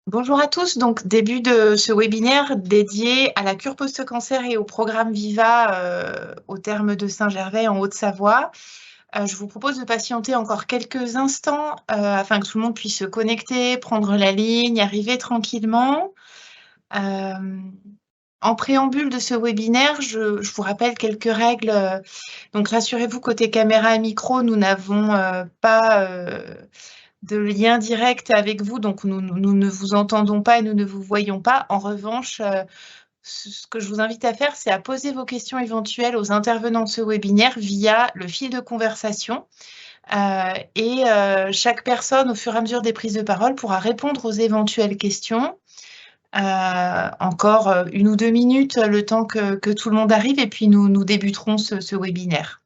Bonjour à tous, donc début de ce webinaire dédié à la cure post-cancer et au programme Viva au terme de Saint-Gervais en Haute-Savoie. Je vous propose de patienter encore quelques instants afin que tout le monde puisse se connecter, prendre la ligne, arriver tranquillement. En préambule de ce webinaire, je vous rappelle quelques règles. Donc rassurez-vous, côté caméra et micro, nous n'avons pas de lien direct avec vous, donc nous ne vous entendons pas et nous ne vous voyons pas. En revanche, ce que je vous invite à faire, c'est à poser vos questions éventuelles aux intervenants de ce webinaire via le fil de conversation. Chaque personne, au fur et à mesure des prises de parole, pourra répondre aux éventuelles questions. Encore 1 ou 2 minutes, le temps que tout le monde arrive, et puis nous débuterons ce webinaire.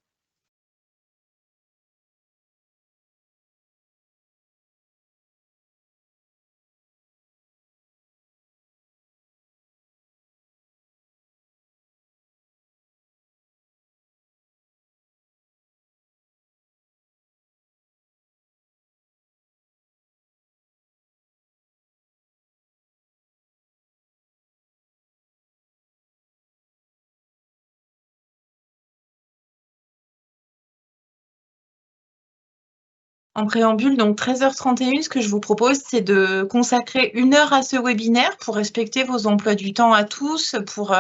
En préambule, donc 13h31, ce que je vous propose, c'est de consacrer 1 heure à ce webinaire pour respecter vos emplois du temps à tous, pour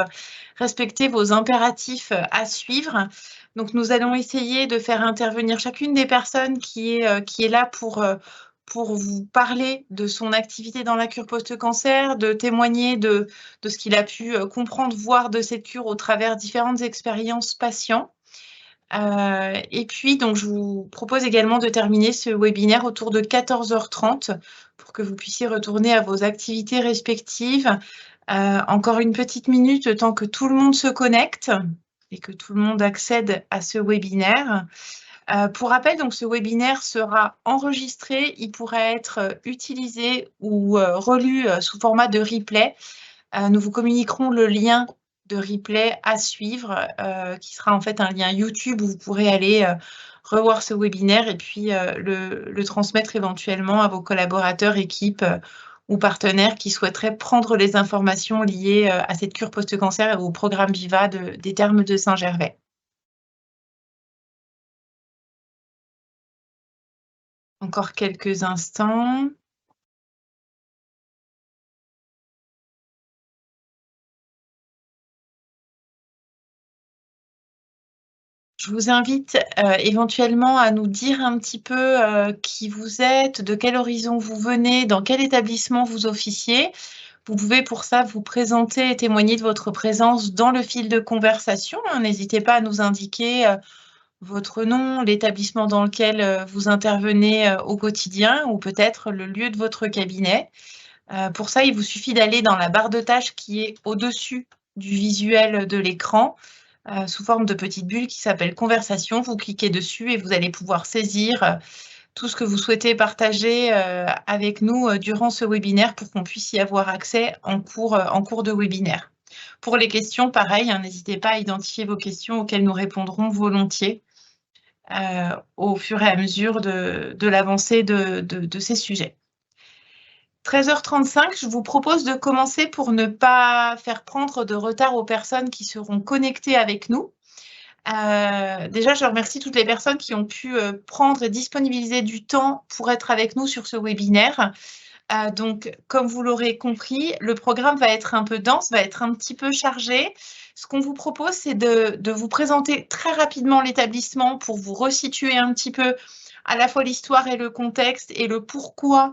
respecter vos impératifs à suivre. Donc, nous allons essayer de faire intervenir chacune des personnes qui est là pour vous parler de son activité dans la cure post-cancer, de témoigner de ce qu'il a pu comprendre, voir de cette cure au travers différentes expériences patients. Et puis, donc, je vous propose également de terminer ce webinaire autour de 14h30 pour que vous puissiez retourner à vos activités respectives. Encore une petite minute, le temps que tout le monde se connecte et que tout le monde accède à ce webinaire. Pour rappel, donc, ce webinaire sera enregistré. Il pourra être utilisé ou relu sous format de replay. Nous vous communiquerons le lien de replay à suivre, qui sera en fait un lien YouTube où vous pourrez aller revoir ce webinaire et puis le transmettre éventuellement à vos collaborateurs, équipes ou partenaires qui souhaiteraient prendre les informations liées à cette cure post-cancer et au programme Viva des Thermes de Saint-Gervais. Encore quelques instants. Je vous invite éventuellement à nous dire un petit peu qui vous êtes, de quel horizon vous venez, dans quel établissement vous officiez. Vous pouvez pour ça vous présenter et témoigner de votre présence dans le fil de conversation. N'hésitez pas à nous indiquer votre nom, l'établissement dans lequel vous intervenez au quotidien ou peut-être le lieu de votre cabinet. Pour ça, il vous suffit d'aller dans la barre de tâches qui est au-dessus du visuel de l'écran, sous forme de petite bulle qui s'appelle Conversation. Vous cliquez dessus et vous allez pouvoir saisir tout ce que vous souhaitez partager avec nous durant ce webinaire pour qu'on puisse y avoir accès en cours de webinaire. Pour les questions, pareil, n'hésitez pas à identifier vos questions auxquelles nous répondrons volontiers au fur et à mesure de l'avancée de ces sujets. 13h35, je vous propose de commencer pour ne pas faire prendre de retard aux personnes qui seront connectées avec nous. Déjà, je remercie toutes les personnes qui ont pu prendre et disponibiliser du temps pour être avec nous sur ce webinaire. Donc, comme vous l'aurez compris, le programme va être un peu dense, va être un petit peu chargé. Ce qu'on vous propose, c'est de vous présenter très rapidement l'établissement pour vous resituer un petit peu à la fois l'histoire et le contexte et le pourquoi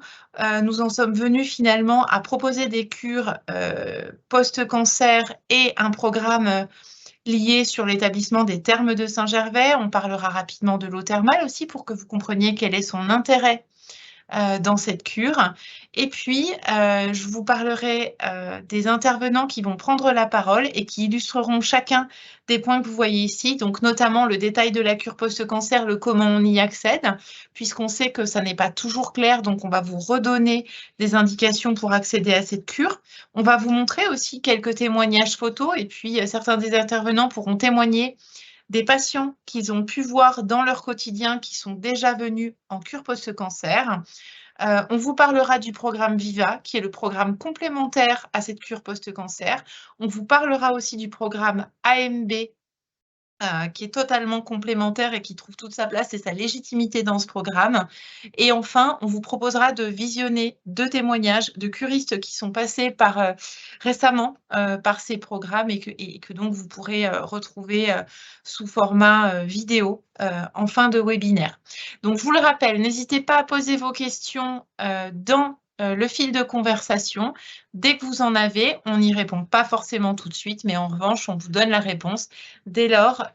nous en sommes venus finalement à proposer des cures post-cancer et un programme lié sur l'établissement des Thermes de Saint-Gervais. On parlera rapidement de l'eau thermale aussi pour que vous compreniez quel est son intérêt dans cette cure. Et puis, je vous parlerai des intervenants qui vont prendre la parole et qui illustreront chacun des points que vous voyez ici, donc notamment le détail de la cure post-cancer, le comment on y accède, puisqu'on sait que ça n'est pas toujours clair, donc on va vous redonner des indications pour accéder à cette cure. On va vous montrer aussi quelques témoignages photos et puis certains des intervenants pourront témoigner des patients qu'ils ont pu voir dans leur quotidien qui sont déjà venus en cure post-cancer. On vous parlera du programme Viva, qui est le programme complémentaire à cette cure post-cancer. On vous parlera aussi du programme AMB, qui est totalement complémentaire et qui trouve toute sa place et sa légitimité dans ce programme. Et enfin, on vous proposera de visionner 2 témoignages de curistes qui sont passés récemment par ces programmes et que donc vous pourrez retrouver sous format vidéo en fin de webinaire. Donc, je vous le rappelle, n'hésitez pas à poser vos questions dans le fil de conversation. Dès que vous en avez, on n'y répond pas forcément tout de suite, mais en revanche, on vous donne la réponse dès lors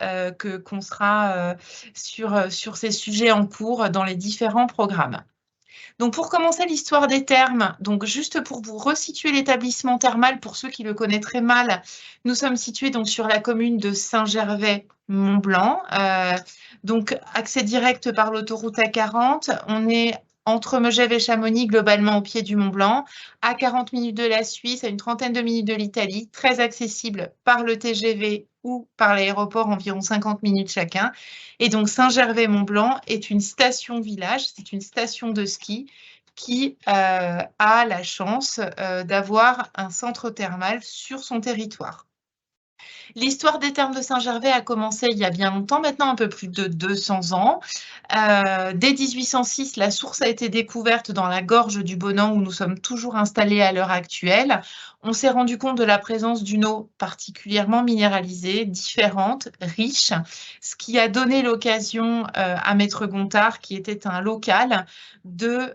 qu'on sera sur ces sujets en cours dans les différents programmes. Donc, pour commencer l'histoire des thermes, donc juste pour vous resituer l'établissement thermal, pour ceux qui le connaîtraient mal, nous sommes situés donc sur la commune de Saint-Gervais-Mont-Blanc, donc accès direct par l'autoroute A40. On est entre Megève et Chamonix, globalement au pied du Mont Blanc, à 40 minutes de la Suisse, à une trentaine de minutes de l'Italie, très accessible par le TGV ou par l'aéroport, environ 50 minutes chacun. Et donc Saint-Gervais-Mont-Blanc est une station-village, c'est une station de ski qui a la chance d'avoir un centre thermal sur son territoire. L'histoire des thermes de Saint-Gervais a commencé il y a bien longtemps, maintenant un peu plus de 200 ans. Dès 1806, la source a été découverte dans la gorge du Bonan où nous sommes toujours installés à l'heure actuelle. On s'est rendu compte de la présence d'une eau particulièrement minéralisée, différente, riche, ce qui a donné l'occasion à Maître Gontard, qui était un local, de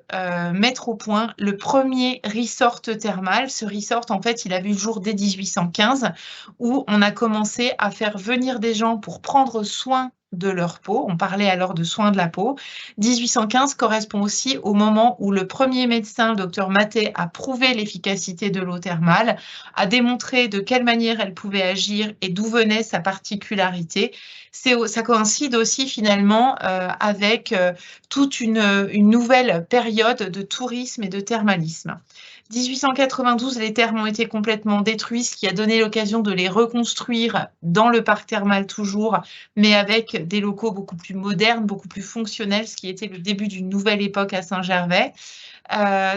mettre au point le premier resort thermal. Ce resort, en fait, il a vu le jour dès 1815, où on a commencé à faire venir des gens pour prendre soin de leur peau. On parlait alors de soins de la peau. 1815 correspond aussi au moment où le premier médecin, le docteur Mathey, a prouvé l'efficacité de l'eau thermale, a démontré de quelle manière elle pouvait agir et d'où venait sa particularité. Ça coïncide aussi finalement avec toute une nouvelle période de tourisme et de thermalisme. 1892, les thermes ont été complètement détruits, ce qui a donné l'occasion de les reconstruire dans le parc thermal toujours, mais avec des locaux beaucoup plus modernes, beaucoup plus fonctionnels, ce qui était le début d'une nouvelle époque à Saint-Gervais.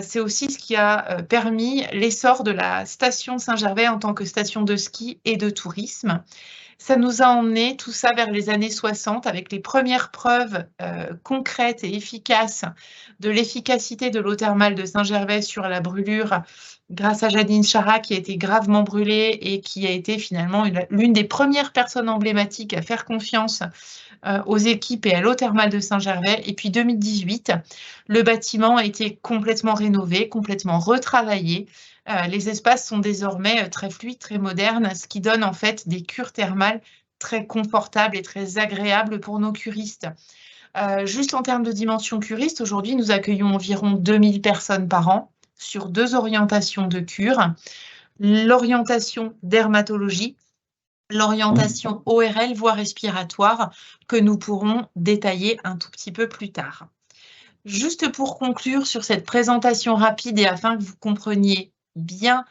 C'est aussi ce qui a permis l'essor de la station Saint-Gervais en tant que station de ski et de tourisme. Ça nous a emmené tout ça vers les années 60 avec les premières preuves concrètes et efficaces de l'efficacité de l'eau thermale de Saint-Gervais sur la brûlure grâce à Janine Chara qui a été gravement brûlée et qui a été finalement l'une des premières personnes emblématiques à faire confiance aux équipes et à l'eau thermale de Saint-Gervais. Et puis 2018, le bâtiment a été complètement rénové, complètement retravaillé. Les espaces sont désormais très fluides, très modernes, ce qui donne en fait des cures thermales très confortables et très agréables pour nos curistes. Juste en termes de dimension curiste, aujourd'hui, nous accueillons environ 2000 personnes par an sur 2 orientations de cure. L'orientation dermatologie, l'orientation ORL, voie respiratoire, que nous pourrons détailler un tout petit peu plus tard. Juste pour conclure sur cette présentation rapide et afin que vous compreniez bien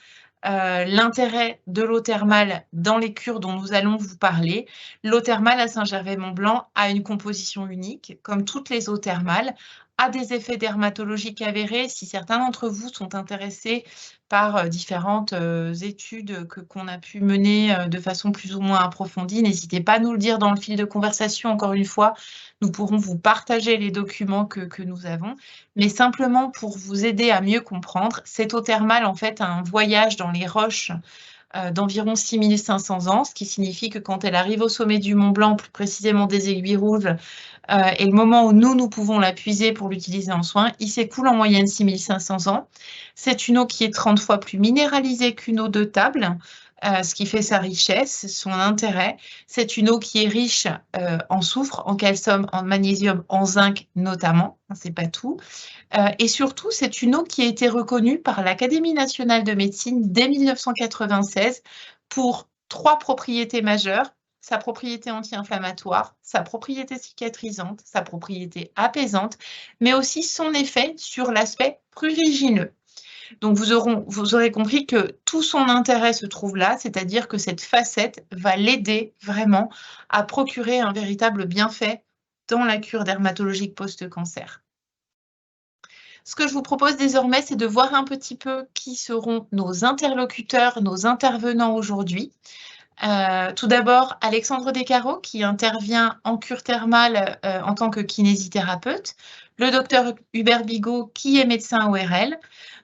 l'intérêt de l'eau thermale dans les cures dont nous allons vous parler, l'eau thermale à Saint-Gervais-Mont-Blanc a une composition unique, comme toutes les eaux thermales, a des effets dermatologiques avérés. Si certains d'entre vous sont intéressés par différentes études qu'on a pu mener de façon plus ou moins approfondie, n'hésitez pas à nous le dire dans le fil de conversation. Encore une fois, nous pourrons vous partager les documents que nous avons. Mais simplement pour vous aider à mieux comprendre, cette eau thermale, en fait, a un voyage dans les roches d'environ 6500 ans, ce qui signifie que quand elle arrive au sommet du Mont Blanc, plus précisément des Aiguilles Rouges, et le moment où nous pouvons la puiser pour l'utiliser en soins, il s'écoule en moyenne 6500 ans. C'est une eau qui est 30 fois plus minéralisée qu'une eau de table, ce qui fait sa richesse, son intérêt. C'est une eau qui est riche en soufre, en calcium, en magnésium, en zinc notamment, c'est pas tout. Et surtout, c'est une eau qui a été reconnue par l'Académie nationale de médecine dès 1996 pour 3 propriétés majeures: sa propriété anti-inflammatoire, sa propriété cicatrisante, sa propriété apaisante, mais aussi son effet sur l'aspect prurigineux. Donc vous aurez compris que tout son intérêt se trouve là, c'est-à-dire que cette facette va l'aider vraiment à procurer un véritable bienfait dans la cure dermatologique post-cancer. Ce que je vous propose désormais, c'est de voir un petit peu qui seront nos interlocuteurs, nos intervenants aujourd'hui. Tout d'abord, Alexandre Descarreaux, qui intervient en cure thermale en tant que kinésithérapeute, le docteur Hubert Bigot, qui est médecin ORL,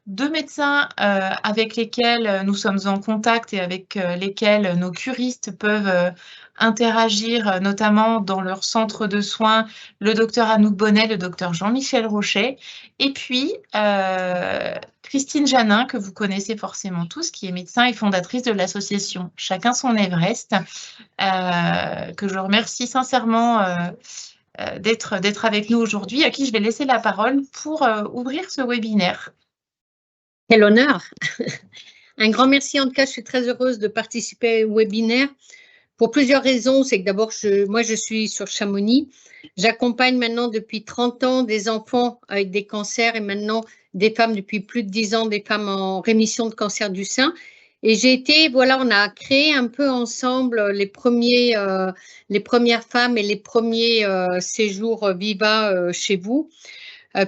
deux médecins avec lesquels nous sommes en contact et avec lesquels nos curistes peuvent interagir, notamment dans leur centre de soins, le docteur Anouk Bonnet, le docteur Jean-Michel Rochet, et puis Christine Janin, que vous connaissez forcément tous, qui est médecin et fondatrice de l'association Chacun son Everest, que je remercie sincèrement d'être avec nous aujourd'hui, à qui je vais laisser la parole pour ouvrir ce webinaire. Quel honneur! Un grand merci. En tout cas, je suis très heureuse de participer au webinaire pour plusieurs raisons. C'est que d'abord, moi, je suis sur Chamonix. J'accompagne maintenant depuis 30 ans des enfants avec des cancers et maintenant des femmes depuis plus de 10 ans, des femmes en rémission de cancer du sein. Et j'ai été, voilà, on a créé un peu ensemble les premières femmes et les premiers séjours Viva chez vous.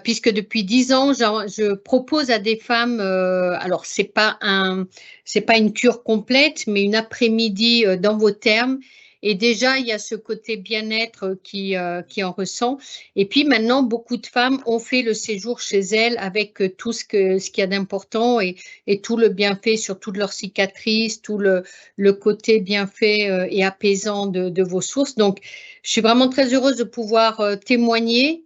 Puisque depuis 10 ans, je propose à des femmes, alors c'est pas une cure complète, mais une après-midi dans vos termes. Et déjà, il y a ce côté bien-être qui en ressent. Et puis maintenant, beaucoup de femmes ont fait le séjour chez elles avec tout ce qu'il y a d'important et tout le bienfait sur toutes leurs cicatrices, tout le côté bienfait et apaisant de vos sources. Donc, je suis vraiment très heureuse de pouvoir témoigner,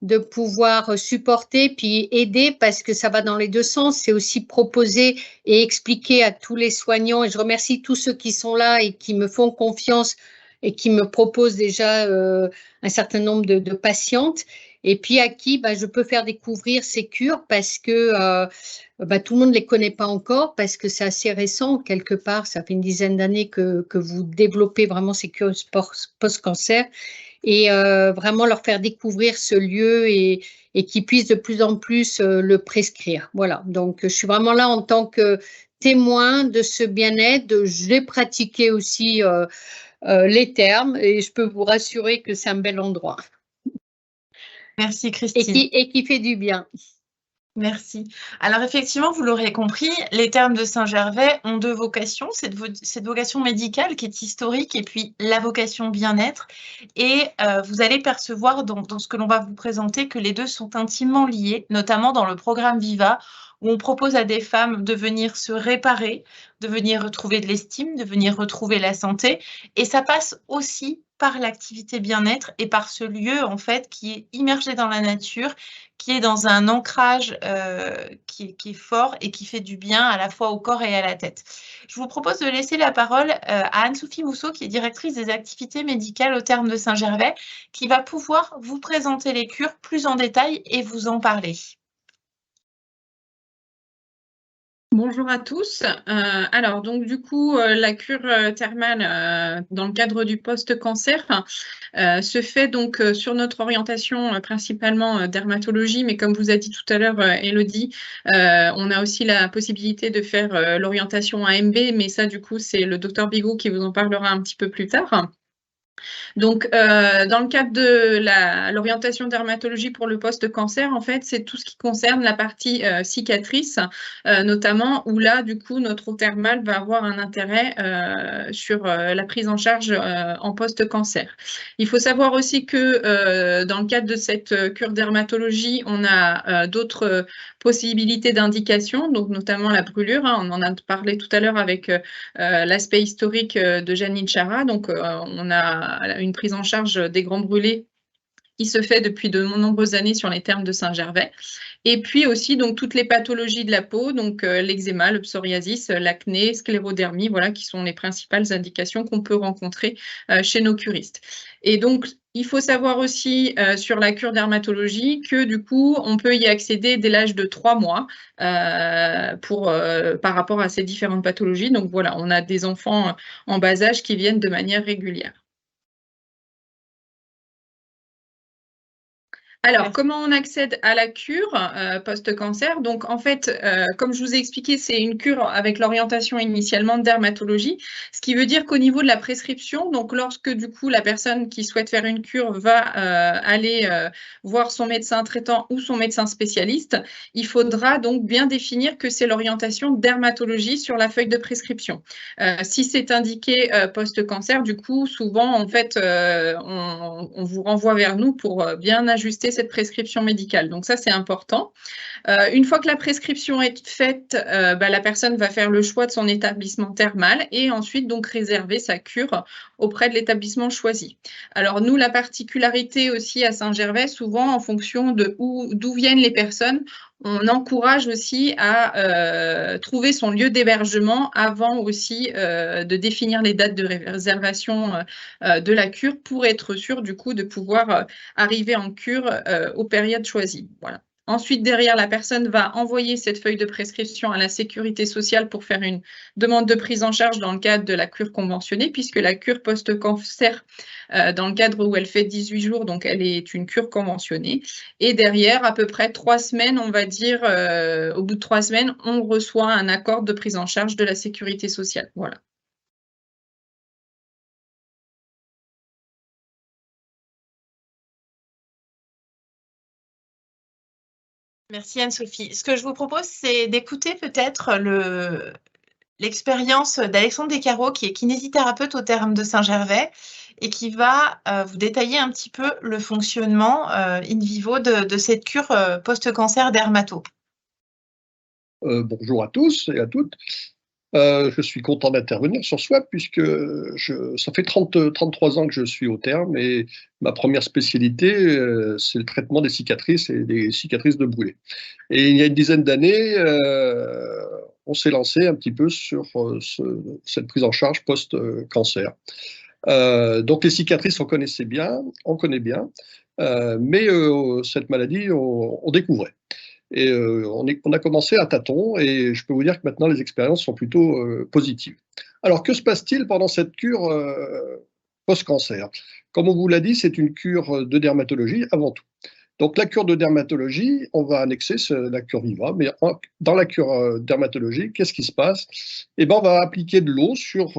de pouvoir supporter puis aider parce que ça va dans les deux sens. C'est aussi proposer et expliquer à tous les soignants, et je remercie tous ceux qui sont là et qui me font confiance et qui me proposent déjà un certain nombre de patientes, et puis à qui je peux faire découvrir ces cures parce que tout le monde ne les connaît pas encore, parce que c'est assez récent quelque part, ça fait une dizaine d'années que vous développez vraiment ces cures post-cancer. Et vraiment leur faire découvrir ce lieu et qu'ils puissent de plus en plus le prescrire. Voilà, donc je suis vraiment là en tant que témoin de ce bien-être. J'ai pratiqué aussi les termes et je peux vous rassurer que c'est un bel endroit. Merci Christine. Et qui fait du bien. Merci. Alors effectivement, vous l'aurez compris, les termes de Saint-Gervais ont deux vocations. Cette vocation médicale qui est historique et puis la vocation bien-être. Et vous allez percevoir dans ce que l'on va vous présenter que les deux sont intimement liés, notamment dans le programme Viva, où on propose à des femmes de venir se réparer, de venir retrouver de l'estime, de venir retrouver la santé. Et ça passe aussi par l'activité bien-être et par ce lieu en fait qui est immergé dans la nature, qui est dans un ancrage qui est fort et qui fait du bien à la fois au corps et à la tête. Je vous propose de laisser la parole à Anne-Sophie Mousseau, qui est directrice des activités médicales au terme de Saint-Gervais, qui va pouvoir vous présenter les cures plus en détail et vous en parler. Bonjour à tous. Alors, donc du coup, la cure thermale dans le cadre du post-cancer se fait donc sur notre orientation principalement dermatologie, mais comme vous a dit tout à l'heure Élodie, on a aussi la possibilité de faire l'orientation AMB, mais ça du coup c'est le docteur Bigot qui vous en parlera un petit peu plus tard. Donc, dans le cadre de l'orientation dermatologie pour le post-cancer, en fait, c'est tout ce qui concerne la partie cicatrice, notamment où là, du coup, notre eau thermale va avoir un intérêt sur la prise en charge en post-cancer. Il faut savoir aussi que dans le cadre de cette cure dermatologie, on a d'autres possibilités d'indication, donc notamment la brûlure. On en a parlé tout à l'heure avec l'aspect historique de Janine Chara. Donc, on a une prise en charge des grands brûlés qui se fait depuis de nombreuses années sur les termes de Saint-Gervais. Et puis aussi donc toutes les pathologies de la peau, donc l'eczéma, le psoriasis, l'acné, sclérodermie, voilà qui sont les principales indications qu'on peut rencontrer chez nos curistes. Et donc il faut savoir aussi sur la cure dermatologie que du coup on peut y accéder dès l'âge de 3 mois par rapport à ces différentes pathologies. Donc voilà, on a des enfants en bas âge qui viennent de manière régulière. Alors, comment on accède à la cure post-cancer? Donc, en fait, comme je vous ai expliqué, c'est une cure avec l'orientation initialement de dermatologie, ce qui veut dire qu'au niveau de la prescription, donc lorsque du coup la personne qui souhaite faire une cure va aller voir son médecin traitant ou son médecin spécialiste, il faudra donc bien définir que c'est l'orientation dermatologie sur la feuille de prescription. Si c'est indiqué post-cancer, du coup, souvent, en fait, on vous renvoie vers nous pour bien ajuster cette prescription médicale. Donc ça, c'est important. Une fois que la prescription est faite, la personne va faire le choix de son établissement thermal et ensuite donc réserver sa cure auprès de l'établissement choisi. Alors nous, la particularité aussi à Saint-Gervais, souvent en fonction de d'où viennent les personnes, on encourage aussi à trouver son lieu d'hébergement avant aussi de définir les dates de réservation de la cure pour être sûr du coup de pouvoir arriver en cure aux périodes choisies. Voilà. Ensuite, derrière, la personne va envoyer cette feuille de prescription à la sécurité sociale pour faire une demande de prise en charge dans le cadre de la cure conventionnée, puisque la cure post-cancer, dans le cadre où elle fait 18 jours, donc elle est une cure conventionnée. Et derrière, à peu près 3 semaines, on va dire, au bout de 3 semaines, on reçoit un accord de prise en charge de la sécurité sociale. Voilà. Merci Anne-Sophie. Ce que je vous propose, c'est d'écouter peut-être l'expérience d'Alexandre Descarreaux, qui est kinésithérapeute au terme de Saint-Gervais et qui va vous détailler un petit peu le fonctionnement in vivo de cette cure post-cancer dermato. Bonjour à tous et à toutes. Je suis content d'intervenir sur ce web puisque ça fait 33 ans que je suis au terme et ma première spécialité, c'est le traitement des cicatrices et des cicatrices de brûlés. Et il y a une dizaine d'années, on s'est lancé un petit peu sur cette prise en charge post-cancer. Donc les cicatrices, on connaît bien, mais cette maladie, on découvrait. Et on a commencé à tâtons et je peux vous dire que maintenant les expériences sont plutôt positives. Alors que se passe-t-il pendant cette cure post-cancer? Comme on vous l'a dit, c'est une cure de dermatologie avant tout. Donc la cure de dermatologie, on va annexer la cure Viva, mais dans la cure dermatologie, qu'est-ce qui se passe? Eh ben, on va appliquer de l'eau sur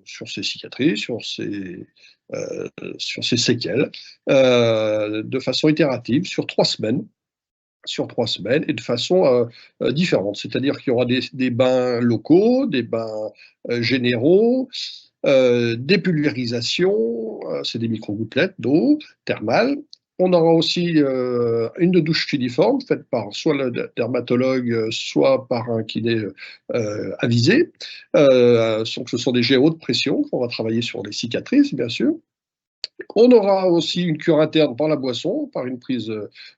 ces cicatrices, sur ces séquelles, de façon itérative, sur 3 semaines. Et de façon différente. C'est-à-dire qu'il y aura des bains locaux, des bains généraux, des pulvérisations, c'est des micro-gouttelettes d'eau thermale. On aura aussi une douche filiforme faite par soit le dermatologue, soit par un kiné avisé. Donc ce sont des géos de pression qu'on va travailler sur les cicatrices, bien sûr. On aura aussi une cure interne par la boisson, par une prise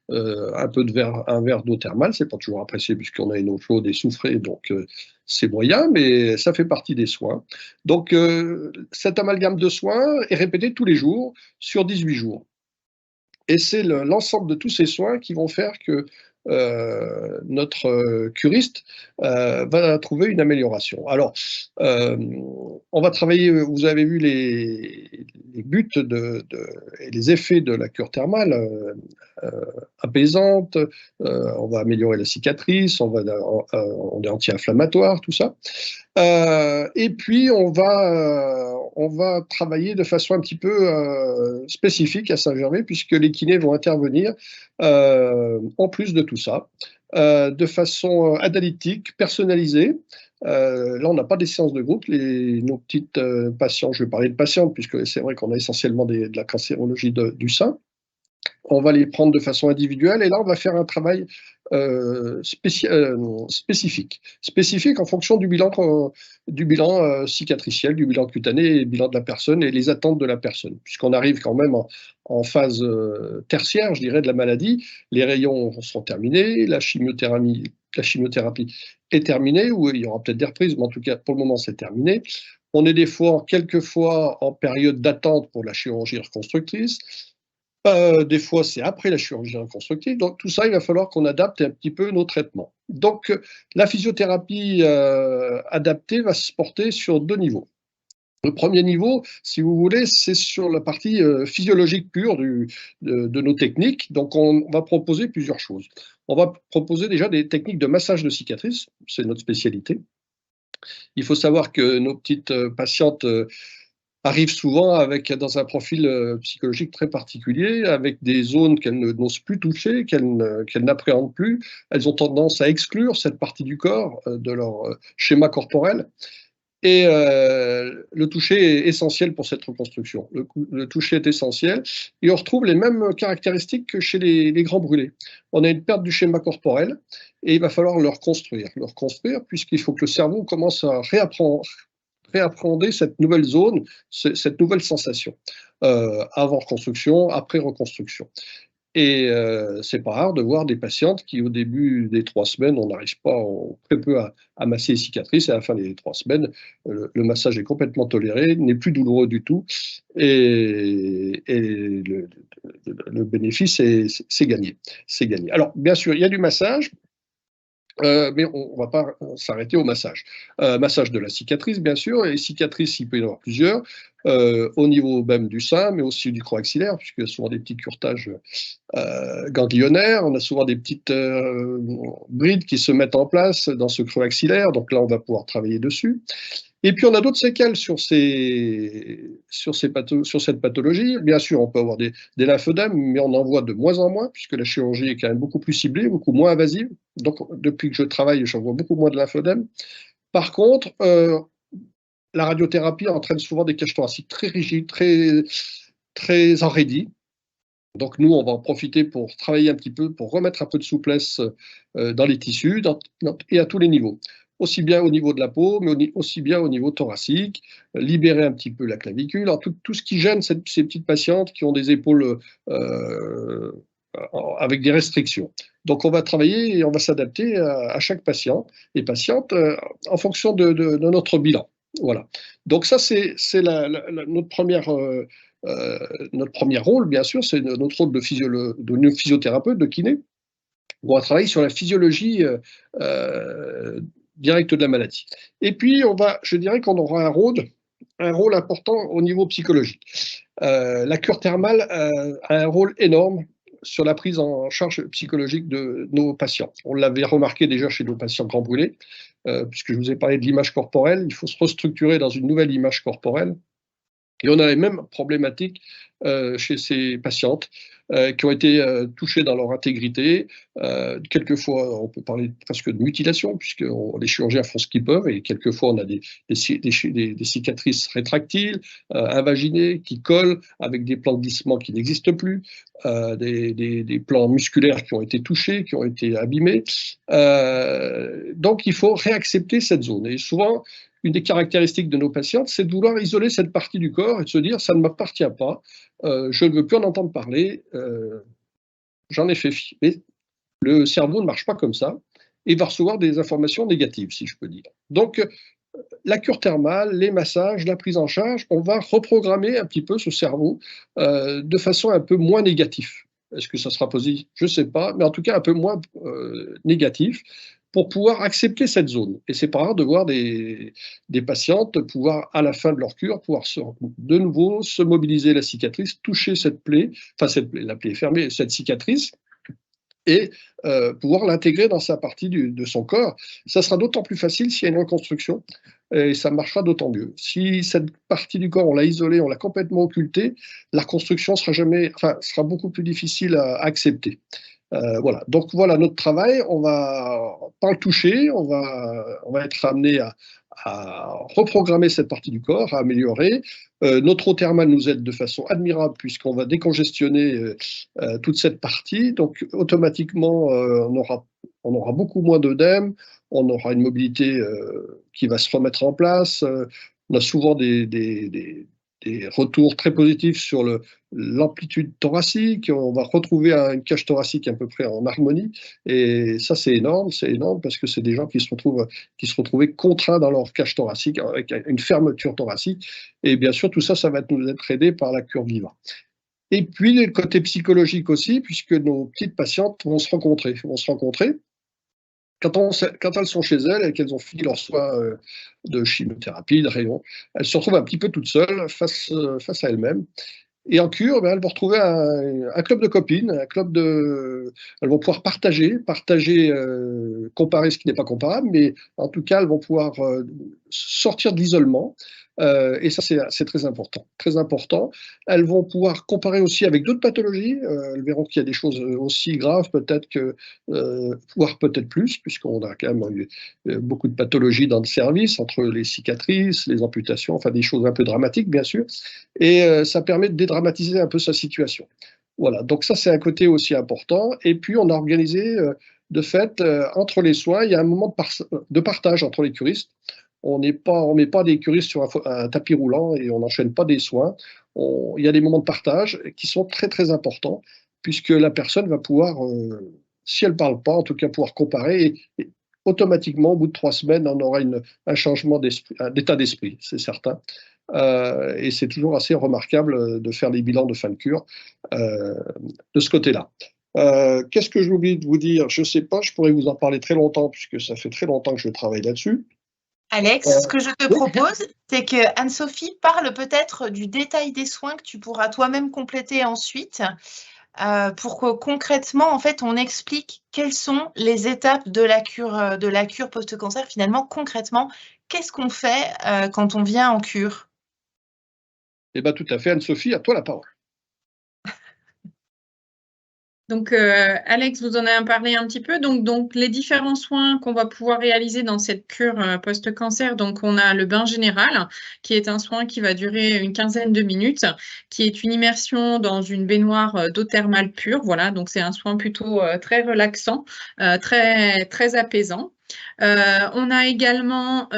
un verre d'eau thermale. C'est pas toujours apprécié puisqu'on a une eau chaude et soufrée, donc c'est moyen, mais ça fait partie des soins. Donc cet amalgame de soins est répété tous les jours sur 18 jours. Et c'est l'ensemble de tous ces soins qui vont faire que notre curiste va trouver une amélioration. Alors, on va travailler, vous avez vu les buts et les effets de la cure thermale apaisante, on va améliorer la cicatrice, on est anti-inflammatoire, tout ça. Et puis, on va travailler de façon un petit peu spécifique à Saint-Gervais, puisque les kinés vont intervenir en plus de tout ça, de façon analytique, personnalisée. Là, on n'a pas des séances de groupe. Nos petites patients, je vais parler de patientes, puisque c'est vrai qu'on a essentiellement de la cancérologie du sein. On va les prendre de façon individuelle et là, on va faire un travail spécifique en fonction du bilan cicatriciel, du bilan cutané et du bilan de la personne et les attentes de la personne. Puisqu'on arrive quand même en phase tertiaire, je dirais, de la maladie, les rayons sont terminés, la chimiothérapie est terminée, ou il y aura peut-être des reprises, mais en tout cas, pour le moment, c'est terminé. On est quelquefois en période d'attente pour la chirurgie reconstructrice. Des fois, c'est après la chirurgie reconstructive. Donc, tout ça, il va falloir qu'on adapte un petit peu nos traitements. Donc, la physiothérapie adaptée va se porter sur 2 niveaux. Le premier niveau, si vous voulez, c'est sur la partie physiologique pure de nos techniques. Donc, on va proposer plusieurs choses. On va proposer déjà des techniques de massage de cicatrices, c'est notre spécialité. Il faut savoir que nos petites patientes arrivent souvent dans un profil psychologique très particulier, avec des zones qu'elles n'osent plus toucher, qu'elles n'appréhendent plus. Elles ont tendance à exclure cette partie du corps de leur schéma corporel. Et le toucher est essentiel pour cette reconstruction. Le toucher est essentiel et on retrouve les mêmes caractéristiques que chez les grands brûlés. On a une perte du schéma corporel et il va falloir le reconstruire puisqu'il faut que le cerveau commence à réappréhender cette nouvelle zone, cette nouvelle sensation, avant reconstruction, après reconstruction. Et c'est pas rare de voir des patientes qui, au début des 3 semaines, on n'arrive pas très peu à masser les cicatrices, et à la fin des 3 semaines, le massage est complètement toléré, n'est plus douloureux du tout, et le bénéfice, c'est gagné. C'est gagné. Alors, bien sûr, il y a du massage, mais on ne va pas s'arrêter au massage. Massage de la cicatrice, bien sûr, et cicatrices, il peut y en avoir plusieurs, au niveau même du sein, mais aussi du croc axillaire, puisqu'il y a souvent des petits curetages ganglionnaires, on a souvent des petites brides qui se mettent en place dans ce creux axillaire, donc là, on va pouvoir travailler dessus. Et puis, on a d'autres séquelles sur cette pathologie. Bien sûr, on peut avoir des lymphodèmes, mais on en voit de moins en moins, puisque la chirurgie est quand même beaucoup plus ciblée, beaucoup moins invasive. Donc, depuis que je travaille, j'en vois beaucoup moins de lymphodèmes. Par contre, la radiothérapie entraîne souvent des caches thoraciques très rigides, très enraidies. Donc, nous, on va en profiter pour travailler un petit peu, pour remettre un peu de souplesse dans les tissus et à tous les niveaux. Aussi bien au niveau de la peau, mais aussi bien au niveau thoracique, libérer un petit peu la clavicule, alors tout ce qui gêne ces petites patientes qui ont des épaules avec des restrictions. Donc on va travailler et on va s'adapter à chaque patient et patiente en fonction de notre bilan. Voilà. Donc ça, c'est notre premier rôle, bien sûr, c'est notre rôle de physiothérapeute, de kiné. On va travailler sur la physiologie directe de la maladie. Et puis, je dirais qu'on aura un rôle important au niveau psychologique. La cure thermale a un rôle énorme sur la prise en charge psychologique de nos patients. On l'avait remarqué déjà chez nos patients grands brûlés, puisque je vous ai parlé de l'image corporelle. Il faut se restructurer dans une nouvelle image corporelle. Et on a les mêmes problématiques chez ces patientes qui ont été touchées dans leur intégrité. Quelquefois, on peut parler presque de mutilation, puisque les chirurgiens font ce qu'ils peuvent, et quelquefois, on a des cicatrices rétractiles, invaginées, qui collent, avec des plans de glissement qui n'existent plus, des plans musculaires qui ont été touchés, qui ont été abîmés. Donc, il faut réaccepter cette zone. Et souvent, une des caractéristiques de nos patientes, c'est de vouloir isoler cette partie du corps et de se dire « ça ne m'appartient pas, je ne veux plus en entendre parler, j'en ai fait fi ». Mais le cerveau ne marche pas comme ça et va recevoir des informations négatives, si je peux dire. Donc, la cure thermale, les massages, la prise en charge, on va reprogrammer un petit peu ce cerveau de façon un peu moins négative. Est-ce que ça sera positif? Je ne sais pas, mais en tout cas un peu moins négatif, pour pouvoir accepter cette zone. Et c'est pas rare de voir des patientes pouvoir, à la fin de leur cure, pouvoir de nouveau se mobiliser la cicatrice, toucher cette plaie, la plaie est fermée, cette cicatrice, et pouvoir l'intégrer dans sa partie de son corps. Ça sera d'autant plus facile s'il y a une reconstruction, et ça marchera d'autant mieux. Si cette partie du corps, on l'a isolée, on l'a complètement occultée, la reconstruction sera beaucoup plus difficile à accepter. Voilà. Donc voilà notre travail. On va pas le toucher, on va être amené à reprogrammer cette partie du corps, à améliorer. Notre eau thermale nous aide de façon admirable puisqu'on va décongestionner toute cette partie. Donc automatiquement, on aura beaucoup moins d'œdème, on aura une mobilité qui va se remettre en place. On a souvent des retours très positifs sur l'amplitude thoracique. On va retrouver une cage thoracique à peu près en harmonie. Et ça, c'est énorme parce que c'est des gens qui se retrouvaient contraints dans leur cage thoracique avec une fermeture thoracique. Et bien sûr, tout ça, ça va nous être aidé par la cure Viva. Et puis, le côté psychologique aussi, puisque nos petites patientes vont se rencontrer. quand elles sont chez elles et qu'elles ont fini leur soin de chimiothérapie, de rayons, elles se retrouvent un petit peu toutes seules face à elles-mêmes. Et en cure, elles vont retrouver un club de copines, elles vont pouvoir partager, comparer ce qui n'est pas comparable, mais en tout cas, elles vont pouvoir sortir de l'isolement. Et ça, c'est très important. Très important. Elles vont pouvoir comparer aussi avec d'autres pathologies. Elles verront qu'il y a des choses aussi graves, peut-être voire peut-être plus, puisqu'on a quand même eu beaucoup de pathologies dans le service, entre les cicatrices, les amputations, enfin des choses un peu dramatiques, bien sûr. Et ça permet de dédramatiser un peu sa situation. Voilà, donc ça, c'est un côté aussi important. Et puis, on a organisé, de fait, entre les soins, il y a un moment de partage entre les curistes. On met pas des curistes sur un tapis roulant et on n'enchaîne pas des soins. Il y a des moments de partage qui sont très, très importants, puisque la personne va pouvoir, si elle ne parle pas, en tout cas pouvoir comparer. Et automatiquement, au bout de 3 semaines, on aura un changement d'état d'esprit, c'est certain. Et c'est toujours assez remarquable de faire des bilans de fin de cure de ce côté-là. Qu'est-ce que j'ai oublié de vous dire? Je ne sais pas, je pourrais vous en parler très longtemps, puisque ça fait très longtemps que je travaille là-dessus. Alex, ce que je te propose, c'est que Anne-Sophie parle peut-être du détail des soins que tu pourras toi-même compléter ensuite, pour que concrètement, en fait, on explique quelles sont les étapes de la cure post-cancer. Finalement, concrètement, qu'est-ce qu'on fait quand on vient en cure? Eh bien, tout à fait, Anne-Sophie, à toi la parole. Donc, Alex vous en a parlé un petit peu. Donc, les différents soins qu'on va pouvoir réaliser dans cette cure post-cancer. Donc, on a le bain général, qui est un soin qui va durer une quinzaine de minutes, qui est une immersion dans une baignoire d'eau thermale pure. Voilà, donc c'est un soin plutôt très relaxant, très, très apaisant. On a également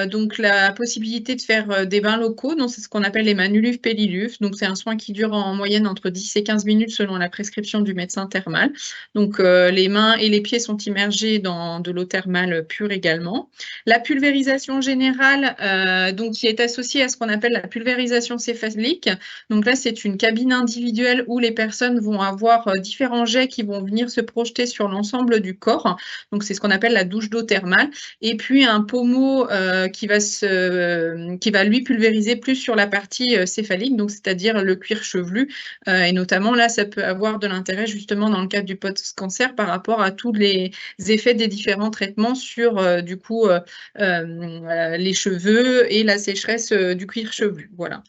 donc la possibilité de faire des bains locaux, donc c'est ce qu'on appelle les manuluf pelliluf. Donc c'est un soin qui dure en moyenne entre 10 et 15 minutes selon la prescription du médecin thermal. Donc les mains et les pieds sont immergés dans de l'eau thermale pure également. La pulvérisation générale, donc qui est associée à ce qu'on appelle la pulvérisation céphalique. Donc là c'est une cabine individuelle où les personnes vont avoir différents jets qui vont venir se projeter sur l'ensemble du corps. Donc c'est ce qu'on appelle la douche d'eau thermale, et puis un pommeau qui va lui pulvériser plus sur la partie céphalique, donc c'est-à-dire le cuir chevelu, et notamment là ça peut avoir de l'intérêt justement dans le cadre du post-cancer par rapport à tous les effets des différents traitements sur du coup les cheveux et la sécheresse du cuir chevelu. Voilà.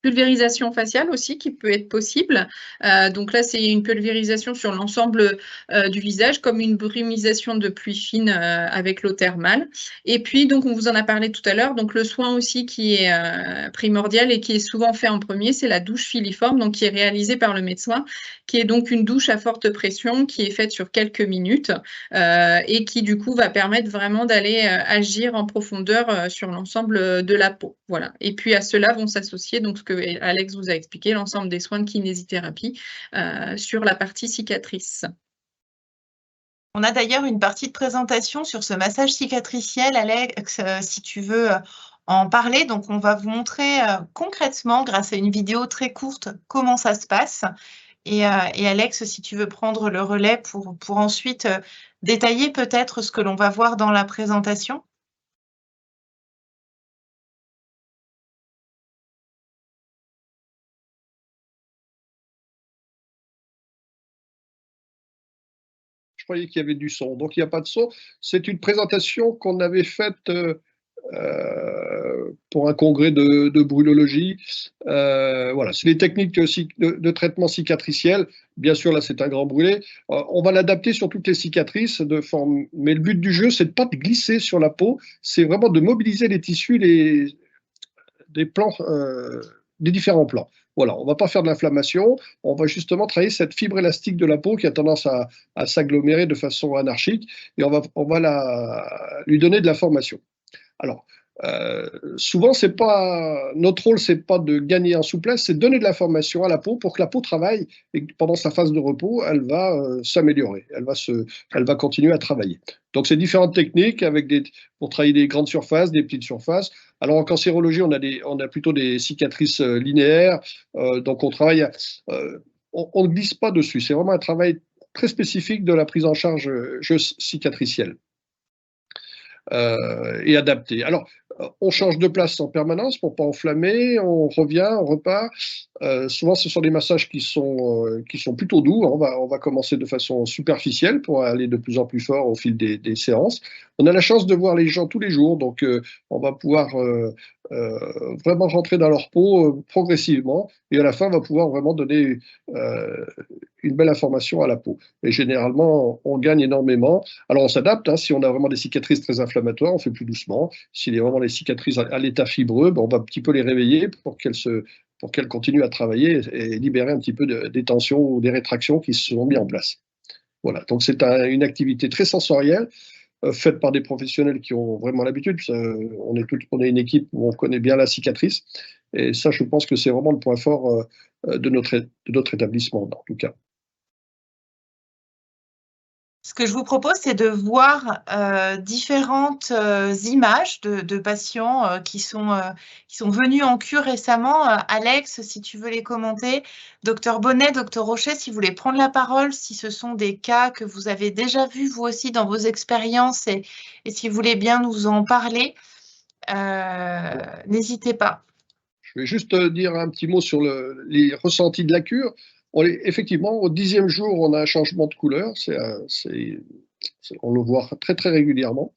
Pulvérisation faciale aussi qui peut être possible. Donc là, c'est une pulvérisation sur l'ensemble du visage, comme une brumisation de pluie fine avec l'eau thermale. Et puis, donc, on vous en a parlé tout à l'heure. Donc, le soin aussi qui est primordial et qui est souvent fait en premier, c'est la douche filiforme, donc qui est réalisée par le médecin, qui est donc une douche à forte pression qui est faite sur quelques minutes et qui, du coup, va permettre vraiment d'aller agir en profondeur sur l'ensemble de la peau. Voilà. Et puis, à cela vont s'associer donc ce que Alex vous a expliqué, l'ensemble des soins de kinésithérapie sur la partie cicatrice. On a d'ailleurs une partie de présentation sur ce massage cicatriciel, Alex, si tu veux en parler. Donc, on va vous montrer concrètement, grâce à une vidéo très courte, comment ça se passe. Et Alex, si tu veux prendre le relais pour ensuite détailler peut-être ce que l'on va voir dans la présentation. Je croyais qu'il y avait du son, donc il n'y a pas de son. C'est une présentation qu'on avait faite pour un congrès de brûlologie. Voilà, c'est les techniques de traitement cicatriciel. Bien sûr, là, c'est un grand brûlé. On va l'adapter sur toutes les cicatrices de forme. Mais le but du jeu, c'est de pas glisser sur la peau. C'est vraiment de mobiliser les tissus, des plans, des différents plans. Voilà, on ne va pas faire de l'inflammation, on va justement travailler cette fibre élastique de la peau qui a tendance à s'agglomérer de façon anarchique et on va lui donner de la formation. Alors, souvent, notre rôle, c'est pas de gagner en souplesse, c'est de donner de la formation à la peau pour que la peau travaille et que pendant sa phase de repos, elle va s'améliorer, elle va continuer à travailler. Donc, c'est différentes techniques pour travailler des grandes surfaces, des petites surfaces. Alors, en cancérologie, on a plutôt des cicatrices linéaires, donc on travaille, on ne glisse pas dessus, c'est vraiment un travail très spécifique de la prise en charge cicatricielle. et adapté. Alors, on change de place en permanence pour ne pas enflammer, on revient, on repart. Souvent, ce sont des massages qui sont plutôt doux. On va commencer de façon superficielle pour aller de plus en plus fort au fil des séances. On a la chance de voir les gens tous les jours, donc on va pouvoir vraiment rentrer dans leur peau progressivement, et à la fin, on va pouvoir vraiment donner une belle information à la peau. Et généralement, on gagne énormément. Alors, on s'adapte, hein, si on a vraiment des cicatrices très inflammatoires, on fait plus doucement. S'il y a vraiment des cicatrices à l'état fibreux, ben, on va un petit peu les réveiller pour qu'elles continuent à travailler et libérer un petit peu des tensions ou des rétractions qui se sont mises en place. Voilà, donc c'est une activité très sensorielle, faite par des professionnels qui ont vraiment l'habitude. On est une équipe où on connaît bien la cicatrice. Et ça, je pense que c'est vraiment le point fort de notre établissement, en tout cas. Ce que je vous propose, c'est de voir différentes images de patients qui sont venus en cure récemment. Alex, si tu veux les commenter. Docteur Bonnet, Docteur Rocher, si vous voulez prendre la parole, si ce sont des cas que vous avez déjà vus, vous aussi, dans vos expériences, et si vous voulez bien nous en parler, n'hésitez pas. Je vais juste dire un petit mot sur les ressentis de la cure. Effectivement, au 10e jour, on a un changement de couleur. On le voit très, très régulièrement.